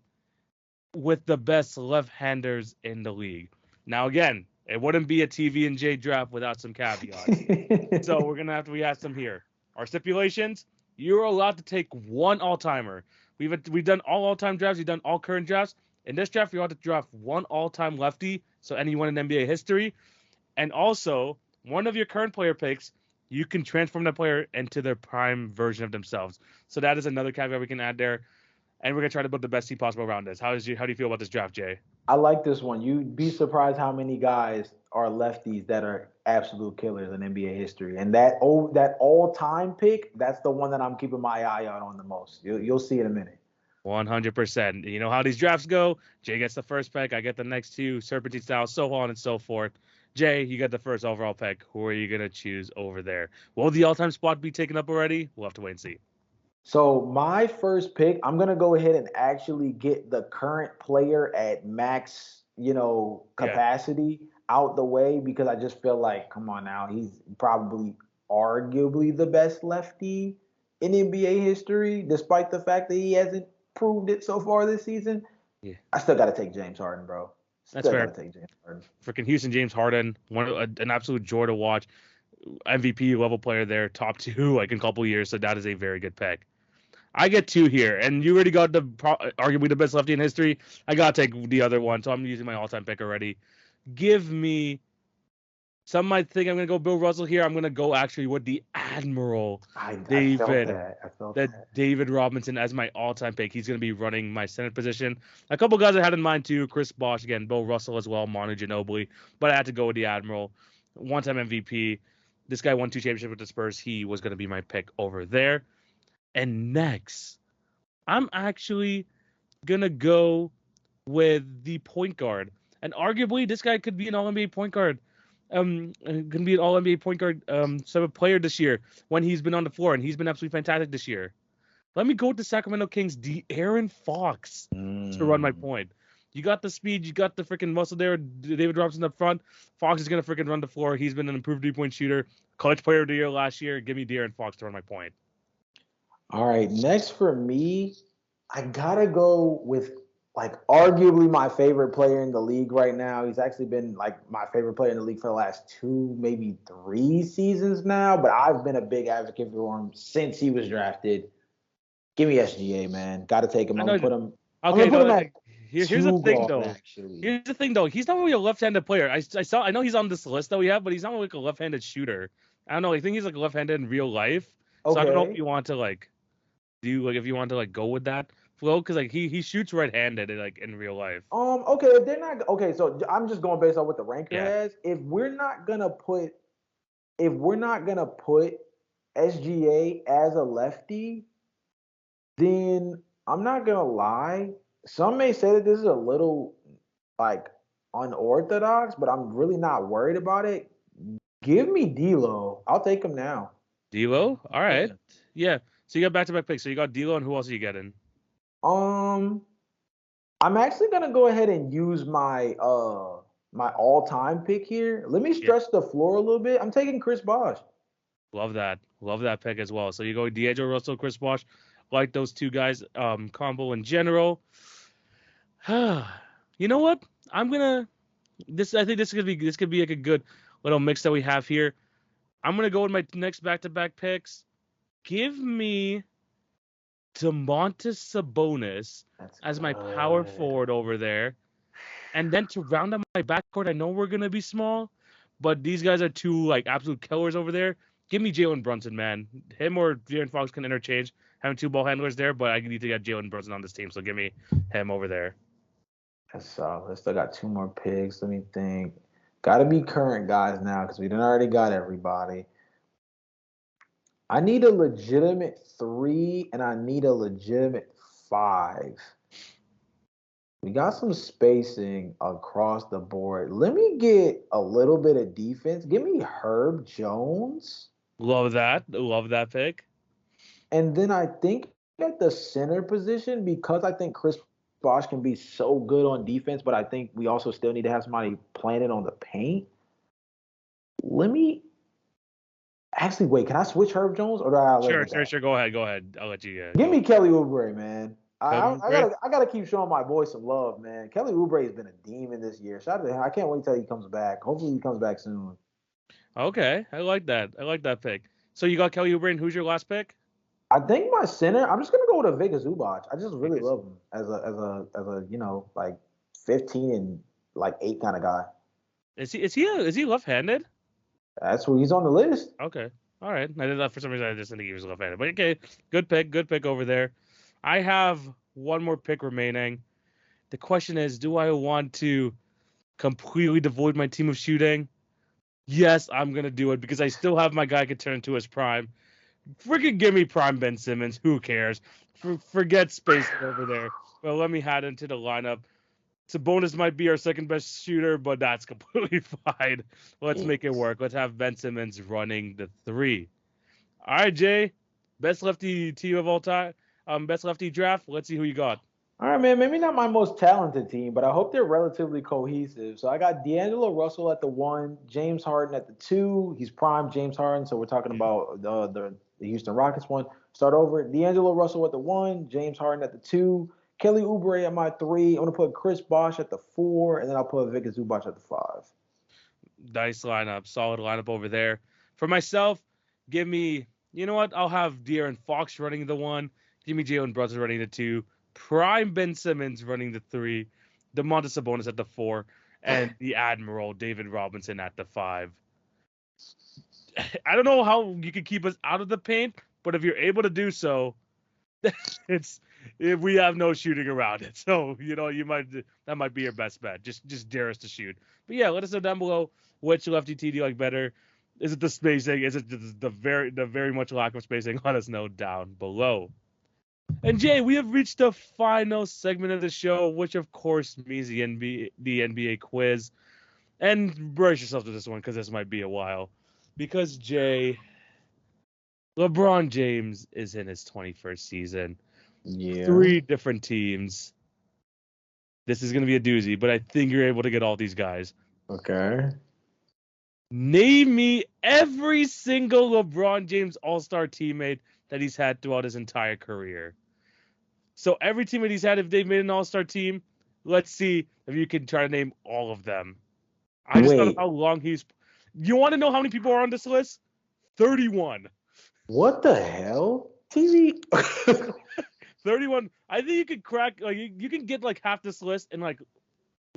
Speaker 1: with the best left-handers in the league. Now, again, it wouldn't be a TV and J draft without some caveats. So we have some here. Our stipulations: you're allowed to take one all-timer. We've done all-time drafts. We've done all current drafts. In this draft, you're allowed to draft one all-time lefty, so anyone in NBA history. And also, one of your current player picks, you can transform that player into their prime version of themselves. So that is another caveat we can add there. And we're going to try to build the best team possible around this. How do you feel about this draft, Jay?
Speaker 2: I like this one. You'd be surprised how many guys are lefties that are absolute killers in NBA history. And that all-time pick, that's the one that I'm keeping my eye out on the most. You'll see in a minute.
Speaker 1: 100%. You know how these drafts go. Jay gets the first pick. I get the next two, serpentine style, so on and so forth. Jay, you got the first overall pick. Who are you going to choose over there? Will the all-time spot be taken up already? We'll have to wait and see.
Speaker 2: So my first pick, I'm going to go ahead and actually get the current player at max, capacity out the way, because I just feel like, come on now, he's probably arguably the best lefty in NBA history, despite the fact that he hasn't proved it so far this season.
Speaker 1: Yeah.
Speaker 2: I still got to take James Harden, bro.
Speaker 1: That's fair. Take James Harden. Freaking Houston James Harden, an absolute joy to watch. MVP level player there, top two, like, in a couple years. So that is a very good pick. I get two here, and you already got arguably the best lefty in history. I gotta take the other one, so I'm using my all-time pick already. Give me. Some might think I'm gonna go Bill Russell here. I'm gonna go actually with the Admiral,
Speaker 2: I felt
Speaker 1: David.
Speaker 2: that. I felt
Speaker 1: That
Speaker 2: that.
Speaker 1: David Robinson as my all-time pick. He's gonna be running my center position. A couple guys I had in mind too: Chris Bosh again, Bill Russell as well, Manu Ginobili. But I had to go with the Admiral, one-time MVP. This guy won 2 championships with the Spurs. He was gonna be my pick over there. And next, I'm actually gonna go with the point guard. And arguably, this guy could be an All NBA point guard. Gonna be an All NBA point guard sort of player this year when he's been on the floor, and he's been absolutely fantastic this year. Let me go with the Sacramento Kings, De'Aaron Fox, to run my
Speaker 2: Mm.
Speaker 1: point. You got the speed, you got the freaking muscle there. David Robinson up front. Fox is gonna freaking run the floor. He's been an improved 3-point shooter, clutch player of the year last year. Give me De'Aaron Fox to run my point.
Speaker 2: All right, next for me, I gotta go with like arguably my favorite player in the league right now. He's actually been like my favorite player in the league for the last 2, maybe 3 seasons now. But I've been a big advocate for him since he was drafted. Give me SGA, man. Got to take him.
Speaker 1: I
Speaker 2: I'm
Speaker 1: know.
Speaker 2: gonna put him. I'm
Speaker 1: Okay,
Speaker 2: gonna put
Speaker 1: no.
Speaker 2: him at
Speaker 1: Here's the
Speaker 2: two
Speaker 1: thing,
Speaker 2: guard
Speaker 1: though.
Speaker 2: actually.
Speaker 1: Here's the thing, though. He's not really a left-handed player. I know he's on this list that we have, but he's not like a left-handed shooter. I don't know. I think he's like left-handed in real life. So I don't know if
Speaker 2: Okay.
Speaker 1: you want to like do like if you want to like go with that flow because like he shoots right-handed like in real life.
Speaker 2: Okay. If they're not okay, so I'm just going based on what the ranker
Speaker 1: Yeah,
Speaker 2: has. If we're not gonna put SGA as a lefty, then I'm not gonna lie. Some may say that this is a little like unorthodox, but I'm really not worried about it. Give me D'Lo. I'll take him now.
Speaker 1: D'Lo. All right.
Speaker 2: Yeah.
Speaker 1: Yeah. So you got back-to-back picks. So you got D'Lo, and who else are you getting?
Speaker 2: Um, I'm actually gonna go ahead and use my all-time pick here. Let me
Speaker 1: Yeah,
Speaker 2: stretch the floor a little bit. I'm taking Chris Bosh.
Speaker 1: love that. Love that pick as well. So you go D'Angelo Russell, Chris Bosh, like those two guys combo in general. You know what? I'm gonna this. I think this could be like a good little mix that we have here. I'm gonna go with my next back-to-back picks. Give me Domantas Sabonis
Speaker 2: That's
Speaker 1: as my power
Speaker 2: good.
Speaker 1: forward over there, and then to round out my backcourt, I know we're gonna be small, but these guys are two like absolute killers over there. Give me Jalen Brunson, man. Him or De'Aaron Fox can interchange, having two ball handlers there, but I need to get Jalen Brunson on this team, so give me him over there.
Speaker 2: That's solid. Still got two more picks. Let me think. Got to be current guys now because we done already got everybody. I need a legitimate 3 and I need a legitimate 5. We got some spacing across the board. Let me get a little bit of defense. Give me Herb Jones.
Speaker 1: Love that. Love that pick.
Speaker 2: And then I think at the center position, because I think Chris Bosh can be so good on defense, but I think we also still need to have somebody playing it on the paint. Let me actually wait. Can I switch Herb Jones or do I live
Speaker 1: Sure,
Speaker 2: with
Speaker 1: sure,
Speaker 2: that?
Speaker 1: sure. Go ahead. Go ahead. I'll let you
Speaker 2: Give
Speaker 1: go.
Speaker 2: me Kelly Oubre, man. I,
Speaker 1: Kelly
Speaker 2: I
Speaker 1: Oubre?
Speaker 2: gotta I gotta keep showing my boy some love, man. Kelly Oubre has been a demon this year. Shout out to him. I can't wait till he comes back. Hopefully he comes back soon.
Speaker 1: Okay, I like that. I like that pick. So you got Kelly Oubre, and who's your last pick?
Speaker 2: I think my center. I'm just gonna go with a Vega Zubac. I just really
Speaker 1: Because
Speaker 2: love him as a like 15 and like 8 kind of guy.
Speaker 1: is he left-handed?
Speaker 2: That's who he's on the list.
Speaker 1: Okay, all right. I did that for some reason. I just didn't think he was left-handed. But okay, good pick over there. I have one more pick remaining. The question is, do I want to completely devoid my team of shooting? Yes, I'm gonna do it because I still have my guy could turn into his prime. Freaking give me prime Ben Simmons. Who cares? Forget space over there. Well, let me head into the lineup. Sabonis might be our second best shooter, but that's completely fine. Let's make it work. Let's have Ben Simmons running the 3. All right, Jay. Best lefty team of all time. Best lefty draft. Let's see who you got.
Speaker 2: All right, man. Maybe not my most talented team, but I hope they're relatively cohesive. So I got D'Angelo Russell at the 1, James Harden at the 2. He's prime James Harden, so we're talking about the Houston Rockets one. Start over. D'Angelo Russell at the 1, James Harden at the 2, Kelly Oubre at my 3. I'm gonna put Chris Bosh at the 4, and then I'll put Vika Zubac at the 5.
Speaker 1: Nice lineup. Solid lineup over there. For myself, give me, you know what? I'll have De'Aaron Fox running the 1. Jimmy Jalen Brunson running the 2, prime Ben Simmons running the 3, Domantas Sabonis at the 4, and the Admiral David Robinson at the 5. I don't know how you can keep us out of the paint, but if you're able to do so, it's if we have no shooting around it. So that might be your best bet. Just dare us to shoot. But yeah, let us know down below which lefty T do you like better. Is it the spacing? Is it the very much lack of spacing? Let us know down below. And Jay, we have reached the final segment of the show, which of course means the NBA quiz. And brace yourself to this one because this might be a while. Because Jay, LeBron James is in his 21st season.
Speaker 2: Yeah.
Speaker 1: 3 different teams. This is going to be a doozy, but I think you're able to get all these guys.
Speaker 2: Okay.
Speaker 1: Name me every single LeBron James All-Star teammate that he's had throughout his entire career. So every teammate he's had, if they've made an All-Star team, let's see if you can try to name all of them. I just don't know how long he's... You want to know how many people are on this list? 31.
Speaker 2: What the hell? TV?
Speaker 1: 31. I think you could crack... you can get like half this list in like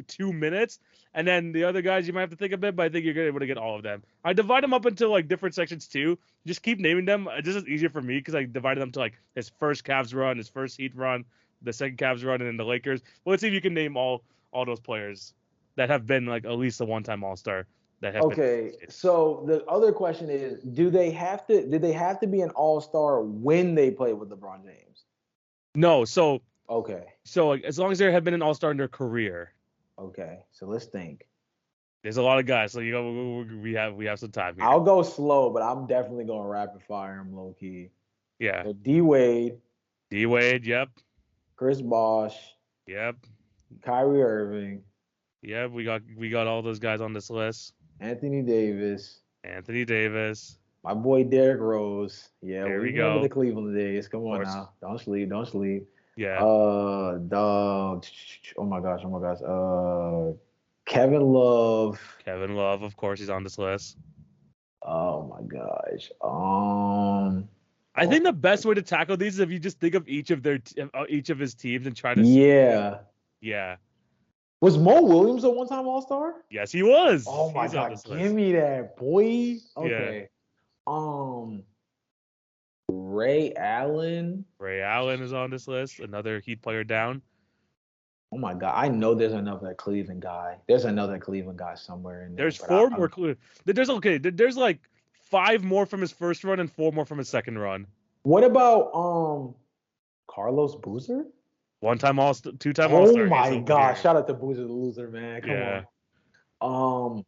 Speaker 1: 2 minutes, and then the other guys you might have to think a bit, but I think you're able to get all of them. I divide them up into like different sections too. Just keep naming them. This is easier for me because I divided them to like his first Cavs run, his first Heat run, the second Cavs run, and then the Lakers. Well, let's see if you can name all those players that have been like at least a one-time All-Star.
Speaker 2: Okay, so the other question is, did they have to be an All-Star when they played with LeBron James?
Speaker 1: No, so
Speaker 2: okay.
Speaker 1: So like, as long as they have been an All-Star in their career.
Speaker 2: Okay, so let's think.
Speaker 1: There's a lot of guys, so we have some time here.
Speaker 2: I'll go slow, but I'm definitely going rapid fire him low key.
Speaker 1: Yeah.
Speaker 2: So D-Wade.
Speaker 1: Yep.
Speaker 2: Chris Bosh.
Speaker 1: Yep.
Speaker 2: Kyrie Irving.
Speaker 1: Yep, we got all those guys on this list.
Speaker 2: Anthony Davis.
Speaker 1: My
Speaker 2: boy Derrick Rose. Yeah,
Speaker 1: there we
Speaker 2: remember
Speaker 1: go.
Speaker 2: The Cleveland days. Come on now. Don't sleep.
Speaker 1: Yeah.
Speaker 2: Oh my gosh. Kevin Love.
Speaker 1: Of course, he's on this list.
Speaker 2: Oh my gosh.
Speaker 1: I think the best way to tackle these is if you just think of each of his teams and try to.
Speaker 2: Yeah. Was Mo Williams a one-time All-Star?
Speaker 1: Yes, he was.
Speaker 2: Oh my God, give me that, boy. Okay.
Speaker 1: Yeah.
Speaker 2: Ray Allen.
Speaker 1: Ray Allen is on this list. Another Heat player down.
Speaker 2: Oh my God, I know there's another Cleveland guy. There's another Cleveland guy somewhere in there.
Speaker 1: There's 4 more. There's like 5 more from his first run and 4 more from his second run.
Speaker 2: What about Carlos Boozer?
Speaker 1: 1-time All-Star, 2-time All-Star.
Speaker 2: Oh my gosh! Shout out to Boozer the loser, man. Come on.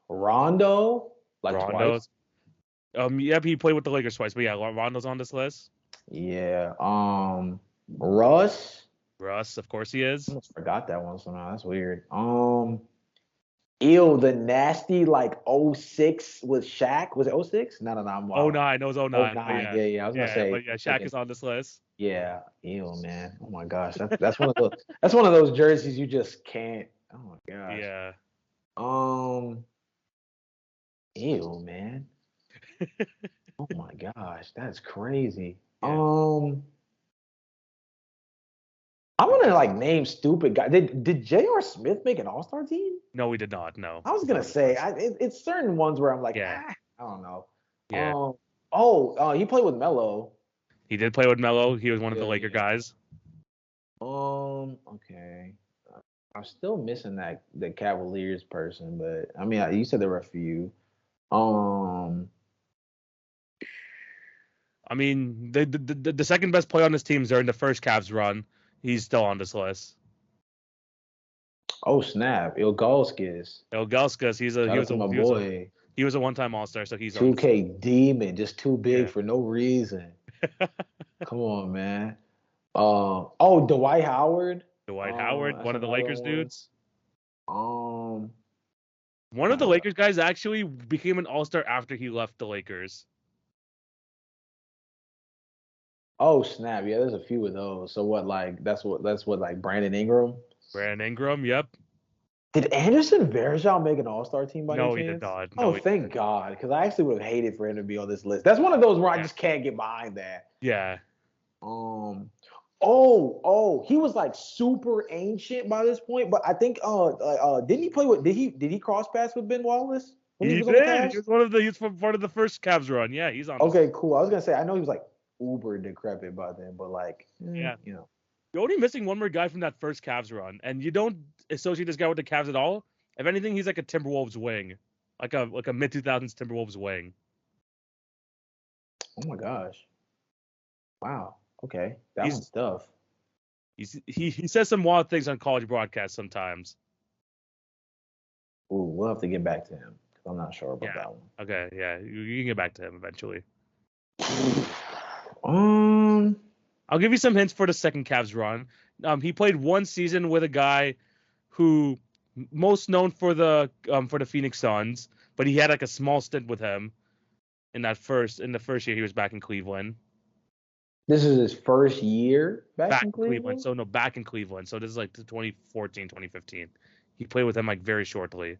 Speaker 2: Rondo, twice.
Speaker 1: Yep, he played with the Lakers twice, but yeah, Rondo's on this list.
Speaker 2: Yeah. Russ,
Speaker 1: of course he is.
Speaker 2: I almost forgot that one somehow. That's weird. The nasty 06 with Shaq. Was it 06? No. I'm
Speaker 1: 09. It was 09.
Speaker 2: Yeah. I was gonna say.
Speaker 1: But yeah, Shaq is on this list.
Speaker 2: Yeah. Man. Oh my gosh. That's one of those. That's one of those jerseys you just can't. Oh my gosh.
Speaker 1: Yeah.
Speaker 2: Man. Oh my gosh, that's crazy.
Speaker 1: Yeah.
Speaker 2: I'm gonna name stupid guys. Did J.R. Smith make an All-Star team?
Speaker 1: No, we did not. No.
Speaker 2: I was gonna say it's certain ones where I'm like, I don't know.
Speaker 1: Yeah.
Speaker 2: He played with Melo.
Speaker 1: He did play with Melo. He was one of the Laker guys.
Speaker 2: Okay. I'm still missing the Cavaliers person, but I mean, you said there were a few.
Speaker 1: I mean, the second best player on this team is during the first Cavs run. He's still on this list.
Speaker 2: Oh snap! Ilgauskas.
Speaker 1: He was a one-time All-Star, so he's
Speaker 2: 2K demon, just too big for no reason. Come on, man. Dwight Howard.
Speaker 1: One of the Lakers dudes.
Speaker 2: One
Speaker 1: of the Lakers guys actually became an All-Star after he left the Lakers.
Speaker 2: Oh snap! Yeah, there's a few of those. So what? That's what Brandon Ingram.
Speaker 1: Yep.
Speaker 2: Did Anderson Varejao make an All-Star team by any chance?
Speaker 1: No, he did not.
Speaker 2: Thank God, because I actually would have hated for him to be on this list. That's one of those where I just can't get behind that.
Speaker 1: Yeah.
Speaker 2: He was like super ancient by this point, but I think didn't he play with did he cross paths with Ben Wallace when he
Speaker 1: He
Speaker 2: was on the
Speaker 1: did.
Speaker 2: Cavs?
Speaker 1: He's from part of the first Cavs run. Yeah, he's on this.
Speaker 2: Okay, cool. I was gonna say I know he was like uber decrepit by then, but like
Speaker 1: Yeah.
Speaker 2: you know.
Speaker 1: You're only missing one more guy from that first Cavs run, and you don't associate this guy with the Cavs at all. If anything, he's like a Timberwolves wing, like a mid 2000s Timberwolves wing.
Speaker 2: Oh my gosh. Wow. Okay. That
Speaker 1: He's
Speaker 2: one's tough.
Speaker 1: he says some wild things on college broadcasts sometimes.
Speaker 2: Ooh, we'll have to get back to him because I'm not sure about
Speaker 1: Yeah.
Speaker 2: that one.
Speaker 1: Okay. Yeah. You can get back to him eventually.
Speaker 2: Um,
Speaker 1: I'll give you some hints for the second Cavs run. He played one season with a guy who most known for the Phoenix Suns, but he had like a small stint with him in the first year he was back in Cleveland.
Speaker 2: this is his first year back in Cleveland.
Speaker 1: So no, back in Cleveland. So this is like 2014, 2015. He played with him like very shortly.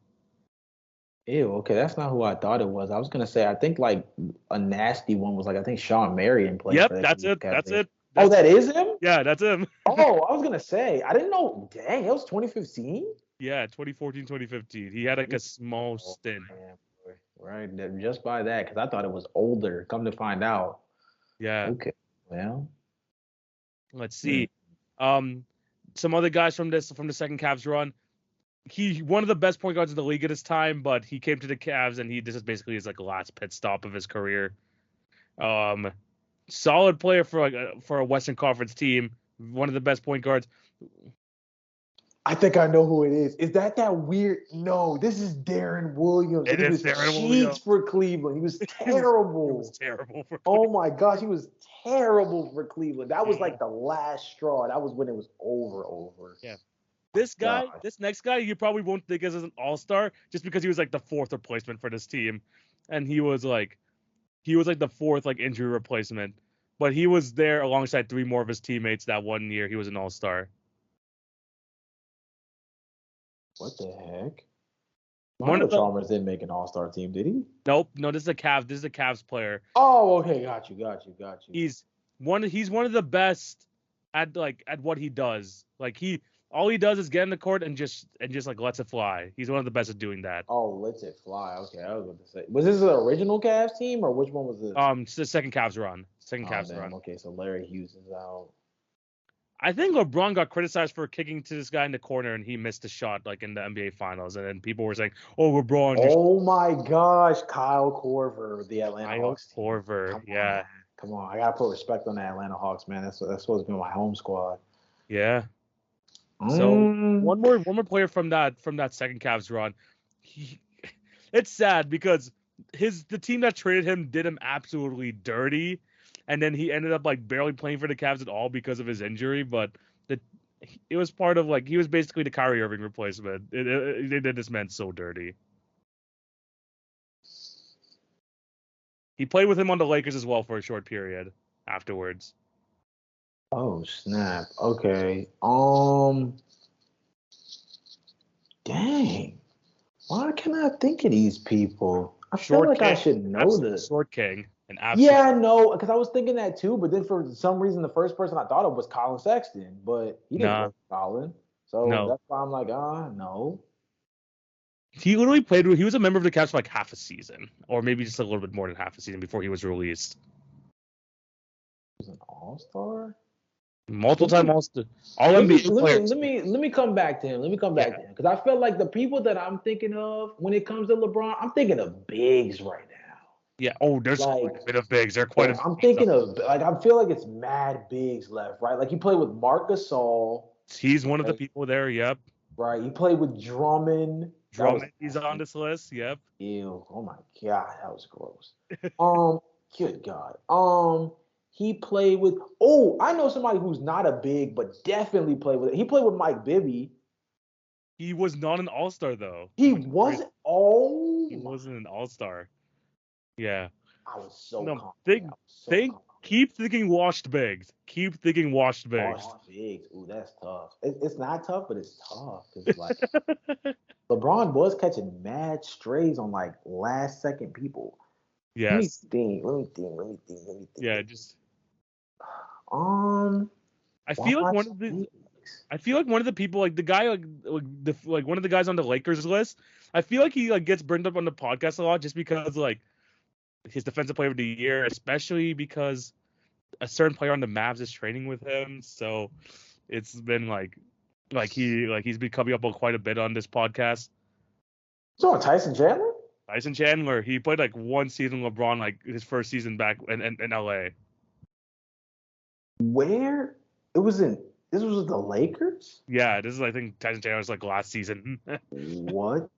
Speaker 2: Ew, okay, that's not who I thought it was. I was gonna say I think like a nasty one was like I think Sean Marion played
Speaker 1: Yep,
Speaker 2: for the
Speaker 1: that's it.
Speaker 2: Cleveland
Speaker 1: That's it.
Speaker 2: Oh, that is him?
Speaker 1: Yeah, that's him.
Speaker 2: Oh, I was gonna say I didn't know. Dang, it was 2015.
Speaker 1: Yeah, 2014, 2015. He had like a small stint.
Speaker 2: Man, right, just by that, because I thought it was older. Come to find out.
Speaker 1: Yeah.
Speaker 2: Okay, well,
Speaker 1: Let's see. Some other guys from the second Cavs run. He one of the best point guards in the league at his time, but he came to the Cavs and this is basically his like last pit stop of his career. Solid player for a Western Conference team. One of the best point guards.
Speaker 2: I think I know who it is. Is that weird? No, this is Darren Williams.
Speaker 1: It
Speaker 2: he
Speaker 1: is
Speaker 2: was
Speaker 1: Darren
Speaker 2: cheeks
Speaker 1: Williams.
Speaker 2: for Cleveland. He was terrible.
Speaker 1: He was terrible for Cleveland.
Speaker 2: Oh my gosh, he was terrible for Cleveland. That was like the last straw. That was when it was over.
Speaker 1: Yeah. This next guy, you probably won't think as an all-star just because he was like the fourth replacement for this team, and he was like the fourth like injury replacement, but he was there alongside three more of his teammates that one year. He was an all-star.
Speaker 2: What the heck? Mario Chalmers didn't make an all-star team, did he?
Speaker 1: Nope. No, this is a Cavs. This is a Cavs player.
Speaker 2: Oh, okay, got you.
Speaker 1: He's one of the best at what he does. Like all he does is get in the court and just like lets it fly. He's one of the best at doing that.
Speaker 2: Oh, lets it fly. Okay, I was going to say. Was this the original Cavs team or which one was this?
Speaker 1: It's the second Cavs run. Run.
Speaker 2: Okay, so Larry Hughes is out.
Speaker 1: I think LeBron got criticized for kicking to this guy in the corner and he missed a shot like in the NBA Finals, and then people were saying, "Oh, LeBron."
Speaker 2: Oh my gosh, Kyle Korver, the Atlanta Hawks.
Speaker 1: Korver, yeah.
Speaker 2: Come on, I gotta put respect on the Atlanta Hawks, man. That's supposed to be my home squad.
Speaker 1: Yeah. So one more player from that second Cavs run. It's sad because the team that traded him did him absolutely dirty. And then he ended up like barely playing for the Cavs at all because of his injury, but it was part of like he was basically the Kyrie Irving replacement. They did this man so dirty. He played with him on the Lakers as well for a short period afterwards.
Speaker 2: Oh snap! Okay. Dang. Why can't I think of these people? I feel like I should know this.
Speaker 1: Short King.
Speaker 2: Yeah, I know, because I was thinking that too, but then for some reason the first person I thought of was Colin Sexton, but he didn't play with Colin. So that's why I'm like, no.
Speaker 1: He literally played he was a member of the Cavs for like half a season, or maybe just a little bit more than half a season before he was released.
Speaker 2: He was an all-star?
Speaker 1: Multiple-time all-star. All-NBA player.
Speaker 2: Let me come back to him. Because I feel like the people that I'm thinking of when it comes to LeBron, I'm thinking of bigs right now.
Speaker 1: Yeah. Oh, there's quite a bit of bigs. They're quite a bit.
Speaker 2: I'm thinking of I feel like it's mad bigs left, right? Like he played with Marc Gasol.
Speaker 1: He's one of the people there. Yep.
Speaker 2: Right. He played with Drummond.
Speaker 1: He's on this list. Yep.
Speaker 2: Ew. Oh my God, that was gross. Good God. He played with. Oh, I know somebody who's not a big, but definitely played with. He played with Mike Bibby.
Speaker 1: He was not an all-star though.
Speaker 2: He wasn't. Oh.
Speaker 1: He wasn't an all-star. Yeah.
Speaker 2: I was so
Speaker 1: keep thinking washed bigs.
Speaker 2: Washed bigs. Ooh, that's tough. It's not tough, but it's tough. Cause like LeBron was catching mad strays on like last second people.
Speaker 1: Yes.
Speaker 2: Let me think.
Speaker 1: Yeah, just I feel like
Speaker 2: Watch Phoenix.
Speaker 1: I feel like one of the people, like the guy, like one of the guys on the Lakers list. I feel like he like gets burned up on the podcast a lot just because like his defensive player of the year, especially because a certain player on the Mavs is training with him. So it's been he's been coming up on quite a bit on this podcast.
Speaker 2: So Tyson Chandler?
Speaker 1: Tyson Chandler, he played like one season LeBron, like his first season back in LA.
Speaker 2: Where? This was with the Lakers?
Speaker 1: Yeah, this is I think Tyson Chandler's like last season.
Speaker 2: What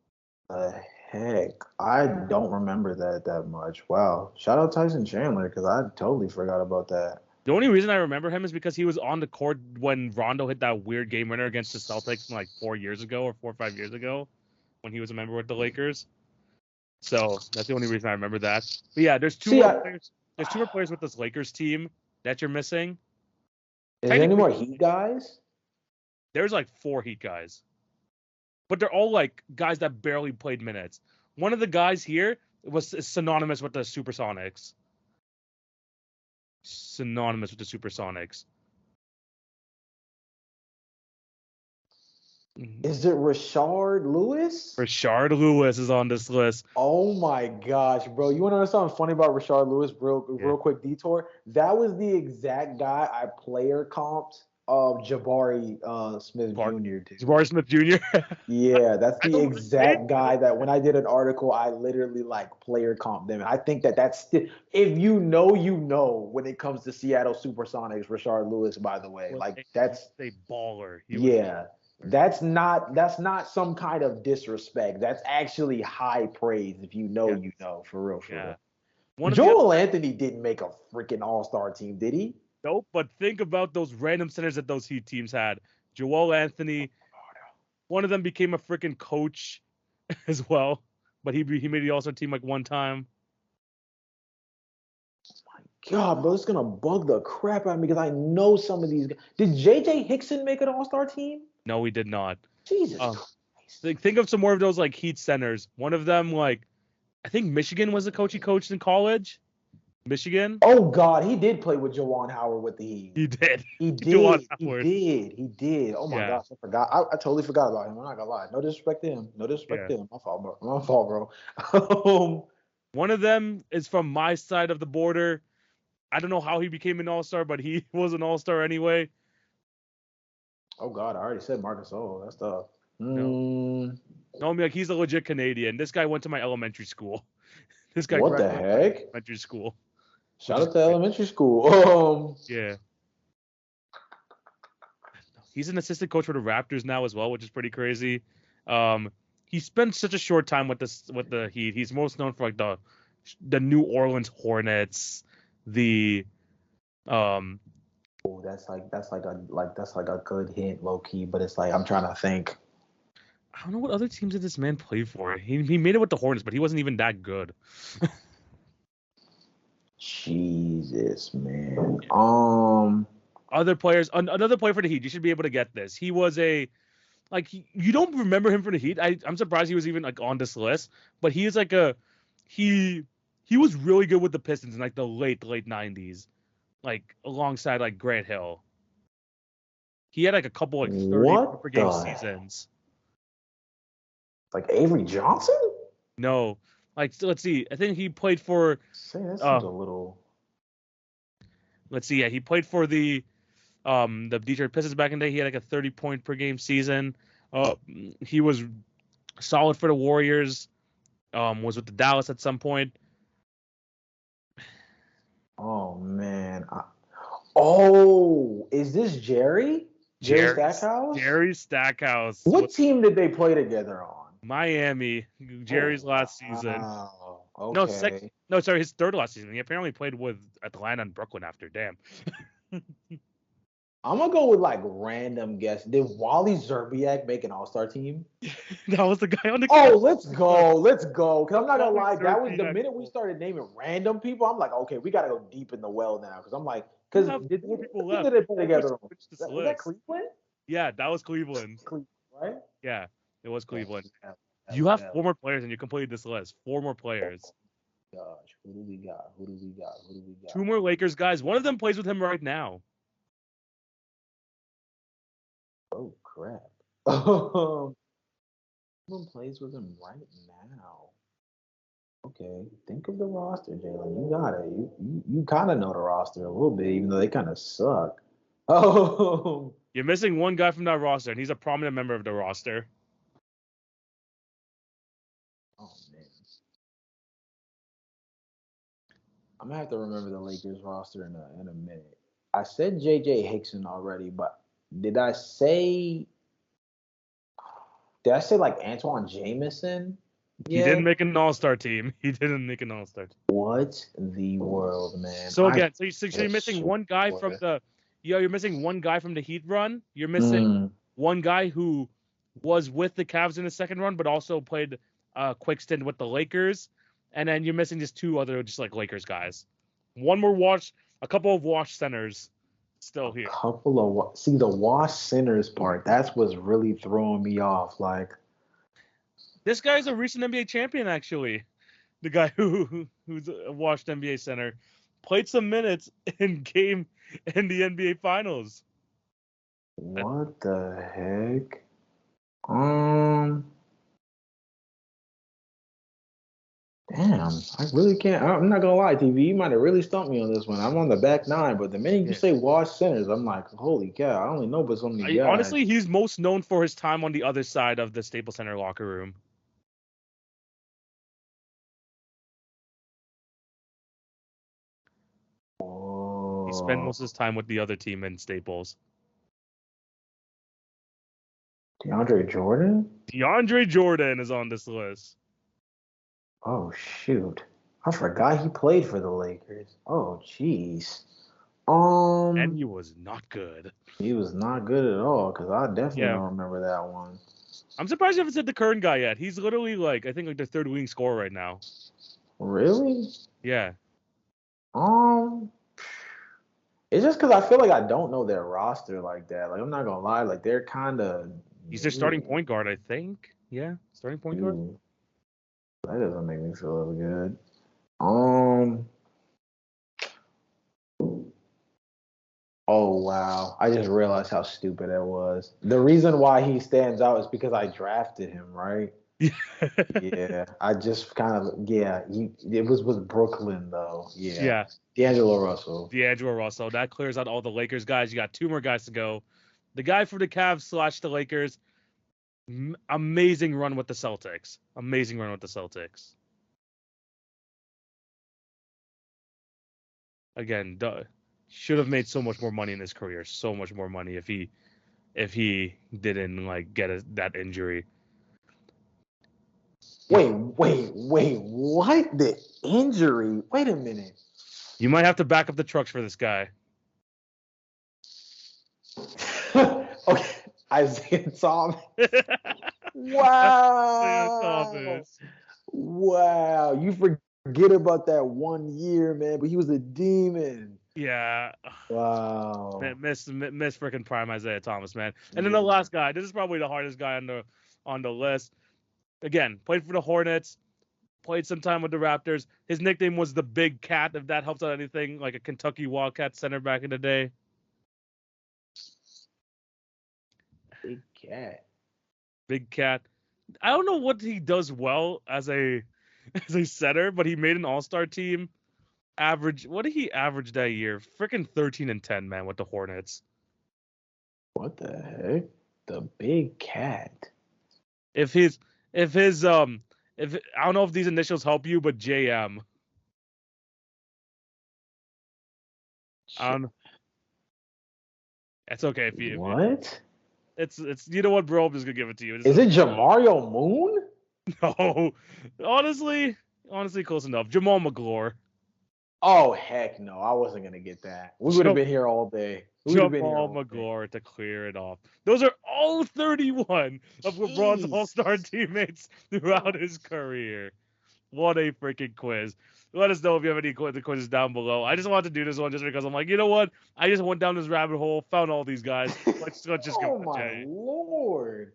Speaker 2: the heck? I don't remember that much. Wow. Shout out Tyson Chandler because I totally forgot about that.
Speaker 1: The only reason I remember him is because he was on the court when Rondo hit that weird game winner against the Celtics like 4 years ago or 4 or 5 years ago when he was a member with the Lakers. So that's the only reason I remember that. But yeah, there's two more players. There's 2 more players with this Lakers team that you're missing.
Speaker 2: Is there any more Heat guys?
Speaker 1: There's like 4 Heat guys. But they're all like guys that barely played minutes. One of the guys here was synonymous with the Supersonics. Synonymous with the Supersonics.
Speaker 2: Is it Rashard Lewis?
Speaker 1: Rashard Lewis is on this list.
Speaker 2: Oh my gosh, bro. You want to know something funny about Rashard Lewis? Real quick detour. That was the exact guy I player comped Jabari Smith Jr. to.
Speaker 1: Jabari Smith Jr.?
Speaker 2: Yeah, that's the exact guy that when I did an article, I literally like player comp them. I think that's still, if you know when it comes to Seattle Supersonics, Rashard Lewis, by the way. Like that's
Speaker 1: a baller.
Speaker 2: That's not some kind of disrespect. That's actually high praise. If you know, you know, for real. Joel Anthony didn't make a freaking all-star team, did he?
Speaker 1: Nope, but think about those random centers that those Heat teams had. Joel Anthony, one of them became a freaking coach as well, but he made the all-star team like one time.
Speaker 2: God, bro, it's gonna bug the crap out of me because I know some of these guys. Did JJ Hickson make an all-star team?
Speaker 1: No, he did not.
Speaker 2: Jesus Christ.
Speaker 1: Think of some more of those like Heat centers. One of them, like, I think Michigan was the coach he coached in college. Michigan.
Speaker 2: Oh God, he did play with Juwan Howard with the Heat.
Speaker 1: He did.
Speaker 2: He did. Oh my gosh, I forgot. I totally forgot about him. I'm not gonna lie. No disrespect to him. My fault, bro.
Speaker 1: One of them is from my side of the border. I don't know how he became an all-star, but he was an all-star anyway.
Speaker 2: Oh God, I already said Marcus Gasol. That's tough.
Speaker 1: No, I mean, like he's a legit Canadian. This guy went to my elementary school. This guy.
Speaker 2: What the heck?
Speaker 1: Elementary school.
Speaker 2: Shout out to elementary school.
Speaker 1: Yeah. He's an assistant coach for the Raptors now as well, which is pretty crazy. He spent such a short time with the Heat. He's most known for like the New Orleans Hornets,
Speaker 2: that's like a good hint, low key, but it's like I'm trying to think.
Speaker 1: I don't know what other teams did this man play for. He made it with the Hornets, but he wasn't even that good.
Speaker 2: Jesus, man.
Speaker 1: Other players, another player for the Heat. You should be able to get this. He was you don't remember him for the Heat. I'm surprised he was even like on this list. But he is like he was really good with the Pistons in like the late 90s, like alongside like Grant Hill. He had like a couple like 30 per game seasons.
Speaker 2: Like Avery Johnson?
Speaker 1: No. Like, let's see. I think he played for.
Speaker 2: Say that seems a little.
Speaker 1: Let's see. Yeah, he played for the Detroit Pistons back in the day. He had like a 30-point per game season. He was solid for the Warriors. Was with the Dallas at some point.
Speaker 2: Oh man. Is this Jerry? Jerry Stackhouse?
Speaker 1: Jerry Stackhouse.
Speaker 2: What team did they play together on?
Speaker 1: Miami. Jerry's last season.
Speaker 2: Wow. Okay.
Speaker 1: Sorry, his third last season. He apparently played with Atlanta and Brooklyn after. Damn.
Speaker 2: I'm gonna go with like random guess. Did Wally Zerbiak make an all-star team?
Speaker 1: That was the guy on the.
Speaker 2: Oh, let's go. Cause I'm not gonna lie, that was the minute we started naming random people. I'm like, okay, we gotta go deep in the well now. Cause I'm like, did they play together? Was that Cleveland?
Speaker 1: Yeah, that was Cleveland.
Speaker 2: Right?
Speaker 1: Yeah, it was Cleveland. You have 4 more players, and you completed this list. 4 more players.
Speaker 2: Gosh, who do we got?
Speaker 1: 2 more Lakers guys. One of them plays with him right now.
Speaker 2: crap. Who plays with him right now? Okay, think of the roster, Jalen. You got it. You kind of know the roster a little bit, even though they kind of suck. Oh,
Speaker 1: You're missing one guy from that roster, and he's a prominent member of the roster.
Speaker 2: oh man, I'm gonna have to remember the Lakers roster in a minute. I said J.J. Hickson already, but did I say like Antoine Jameson?
Speaker 1: He
Speaker 2: Yeah.
Speaker 1: didn't make an all-star team. He didn't make an all-star team.
Speaker 2: What the world, man?
Speaker 1: So again, so you're missing one guy
Speaker 2: swear.
Speaker 1: from the you're missing one guy from the Heat run. You're missing
Speaker 2: Mm,
Speaker 1: one guy who was with the Cavs in the second run, but also played a quick stint with the Lakers. And then you're missing just two other just like Lakers guys. One more a couple of wash centers still here.
Speaker 2: see the wash centers part. That's what's really throwing me off. Like
Speaker 1: This guy's a recent NBA champion, actually. The guy who's a washed NBA center played some minutes in the NBA Finals.
Speaker 2: what the heck? Um, damn, I really can't. I'm not gonna lie, TV. You might have really stumped me on this one. I'm on the back nine, but the minute you say wash centers, I'm like, holy cow! I only know but so many guys.
Speaker 1: Honestly, he's most known for his time on the other side of the Staples Center locker room. He spent most of his time with the other team in Staples.
Speaker 2: DeAndre Jordan?
Speaker 1: DeAndre Jordan is on this list.
Speaker 2: Oh shoot. I forgot he played for the Lakers. Oh jeez.
Speaker 1: And he was not good.
Speaker 2: He was not good at all, because I definitely don't remember that one.
Speaker 1: I'm surprised you haven't said the current guy yet. He's literally I think the third leading scorer right now.
Speaker 2: Really?
Speaker 1: Yeah.
Speaker 2: It's just because I feel like I don't know their roster like that. Like I'm not gonna lie, like they're kind of.
Speaker 1: He's their starting point guard, I think. Yeah, starting point guard.
Speaker 2: That doesn't make me feel good. Oh wow! I just realized how stupid that was. The reason why he stands out is because I drafted him, right? Yeah. I just kind of it was with Brooklyn though. Yeah. D'Angelo Russell.
Speaker 1: That clears out all the Lakers guys. You got two more guys to go. The guy for the Cavs / the Lakers. Amazing run with the Celtics. Again, should have made so much more money in his career. So much more money if he didn't get that injury.
Speaker 2: Wait, what? The injury? Wait a minute.
Speaker 1: You might have to back up the trucks for this guy.
Speaker 2: Okay, Isaiah Thomas. Wow.
Speaker 1: Isaiah Thomas.
Speaker 2: Wow. You forget about that 1 year, man, but he was a demon.
Speaker 1: Yeah.
Speaker 2: Wow.
Speaker 1: Miss freaking prime Isaiah Thomas, man. And then the last guy. This is probably the hardest guy on the list. Again, played for the Hornets. Played some time with the Raptors. His nickname was the Big Cat, if that helps out anything, like a Kentucky Wildcat center back in the day. Big Cat. I don't know what he does well as a center, but he made an all-star team. What did he average that year? Freaking 13-10, man, with the Hornets.
Speaker 2: What the heck? The Big Cat.
Speaker 1: If I don't know if these initials help you, but JM. It's okay if you.
Speaker 2: What?
Speaker 1: It's you know what, bro? I'm just gonna give it to you.
Speaker 2: Is it Jamario Moon?
Speaker 1: No, honestly, close enough. Jamal McGlure.
Speaker 2: Oh heck no! I wasn't gonna get that. We would have been here all day.
Speaker 1: Jamal McGlure to clear it off. Those are all 31 of LeBron's All-Star teammates throughout his career. What a freaking quiz. Let us know if you have any quizzes down below. I just wanted to do this one just because I'm like, you know what? I just went down this rabbit hole, found all these guys. Let's just go.
Speaker 2: Oh my lord.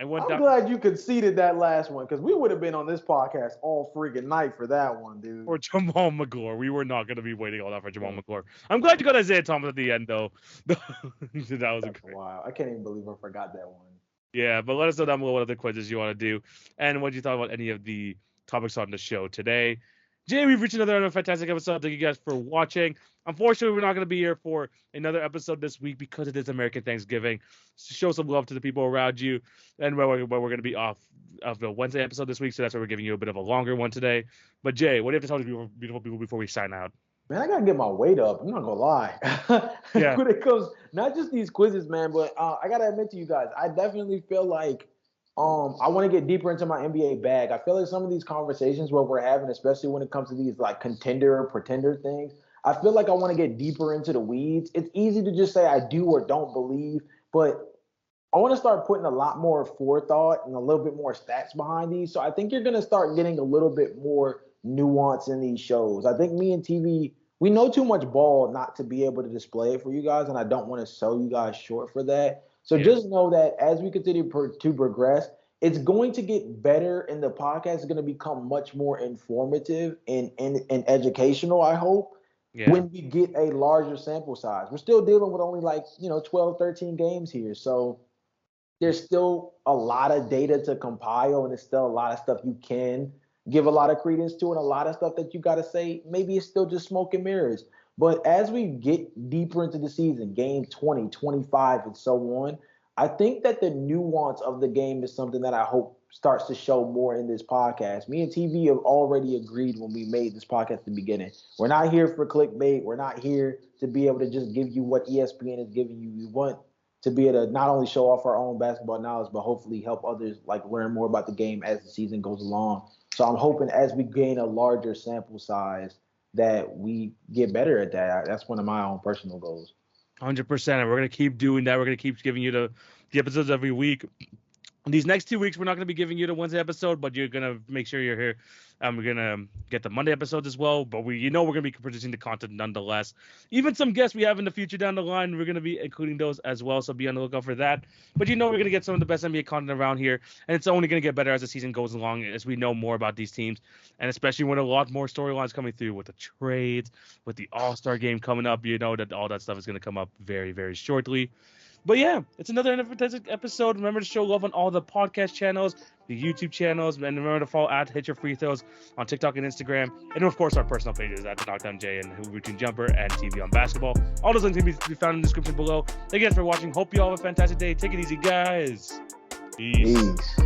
Speaker 1: went
Speaker 2: I'm
Speaker 1: down
Speaker 2: glad you conceded that last one because we would have been on this podcast all freaking night for that one, dude.
Speaker 1: for Jamal McGlure. We were not going to be waiting all that for Jamal McGlure. I'm glad you got Isaiah Thomas at the end, though. That was
Speaker 2: That's
Speaker 1: great.
Speaker 2: wild. I can't even believe I forgot that one.
Speaker 1: Yeah, but let us know down below what other quizzes you want to do and what you thought about any of the topics on the show today. Jay, we've reached another fantastic episode. Thank you guys for watching. Unfortunately, we're not going to be here for another episode this week because it is American Thanksgiving. Show some love to the people around you. And we're going to be off of the Wednesday episode this week, so that's why we're giving you a bit of a longer one today. But Jay, what do you have to tell the beautiful people before we sign out?
Speaker 2: Man, I gotta get my weight up. I'm not gonna lie.
Speaker 1: Yeah.
Speaker 2: When it comes, not just these quizzes, man, but I gotta admit to you guys, I definitely feel like I want to get deeper into my NBA bag. I feel like some of these conversations where we're having, especially when it comes to these like contender or pretender things, I feel like I want to get deeper into the weeds. It's easy to just say I do or don't believe, but I want to start putting a lot more forethought and a little bit more stats behind these. So I think you're going to start getting a little bit more nuance in these shows. I think me and TV, we know too much ball not to be able to display it for you guys, and I don't want to sell you guys short for that. So just know that as we continue to progress, it's going to get better, and the podcast is going to become much more informative and educational, I hope, when we get a larger sample size. We're still dealing with only 12, 13 games here. So there's still a lot of data to compile, and there's still a lot of stuff you can give a lot of credence to, and a lot of stuff that you got to say, maybe it's still just smoke and mirrors. But as we get deeper into the season, game 20, 25, and so on, I think that the nuance of the game is something that I hope starts to show more in this podcast. Me and TV have already agreed when we made this podcast at the beginning. We're not here for clickbait. We're not here to be able to just give you what ESPN is giving you. We want to be able to not only show off our own basketball knowledge, but hopefully help others learn more about the game as the season goes along. So I'm hoping as we gain a larger sample size that we get better at that. That's one of my own personal goals.
Speaker 1: 100%. And we're going to keep doing that. We're going to keep giving you the episodes every week. These next 2 weeks, we're not going to be giving you the Wednesday episode, but you're going to make sure you're here. We're going to get the Monday episodes as well, but we're going to be producing the content nonetheless. Even some guests we have in the future down the line, we're going to be including those as well, so be on the lookout for that. But we're going to get some of the best NBA content around here, and it's only going to get better as the season goes along, as we know more about these teams, and especially when a lot more storylines coming through with the trades, with the All-Star game coming up. You know that all that stuff is going to come up very, very shortly. But yeah, it's another fantastic episode. Remember to show love on all the podcast channels, the YouTube channels, and remember to follow at Hit Your Free Throws on TikTok and Instagram. And of course, our personal pages at Knockdown J and Hoop Routine Jumper and TV on Basketball. All those links can be found in the description below. Thank you guys for watching. Hope you all have a fantastic day. Take it easy, guys. Peace.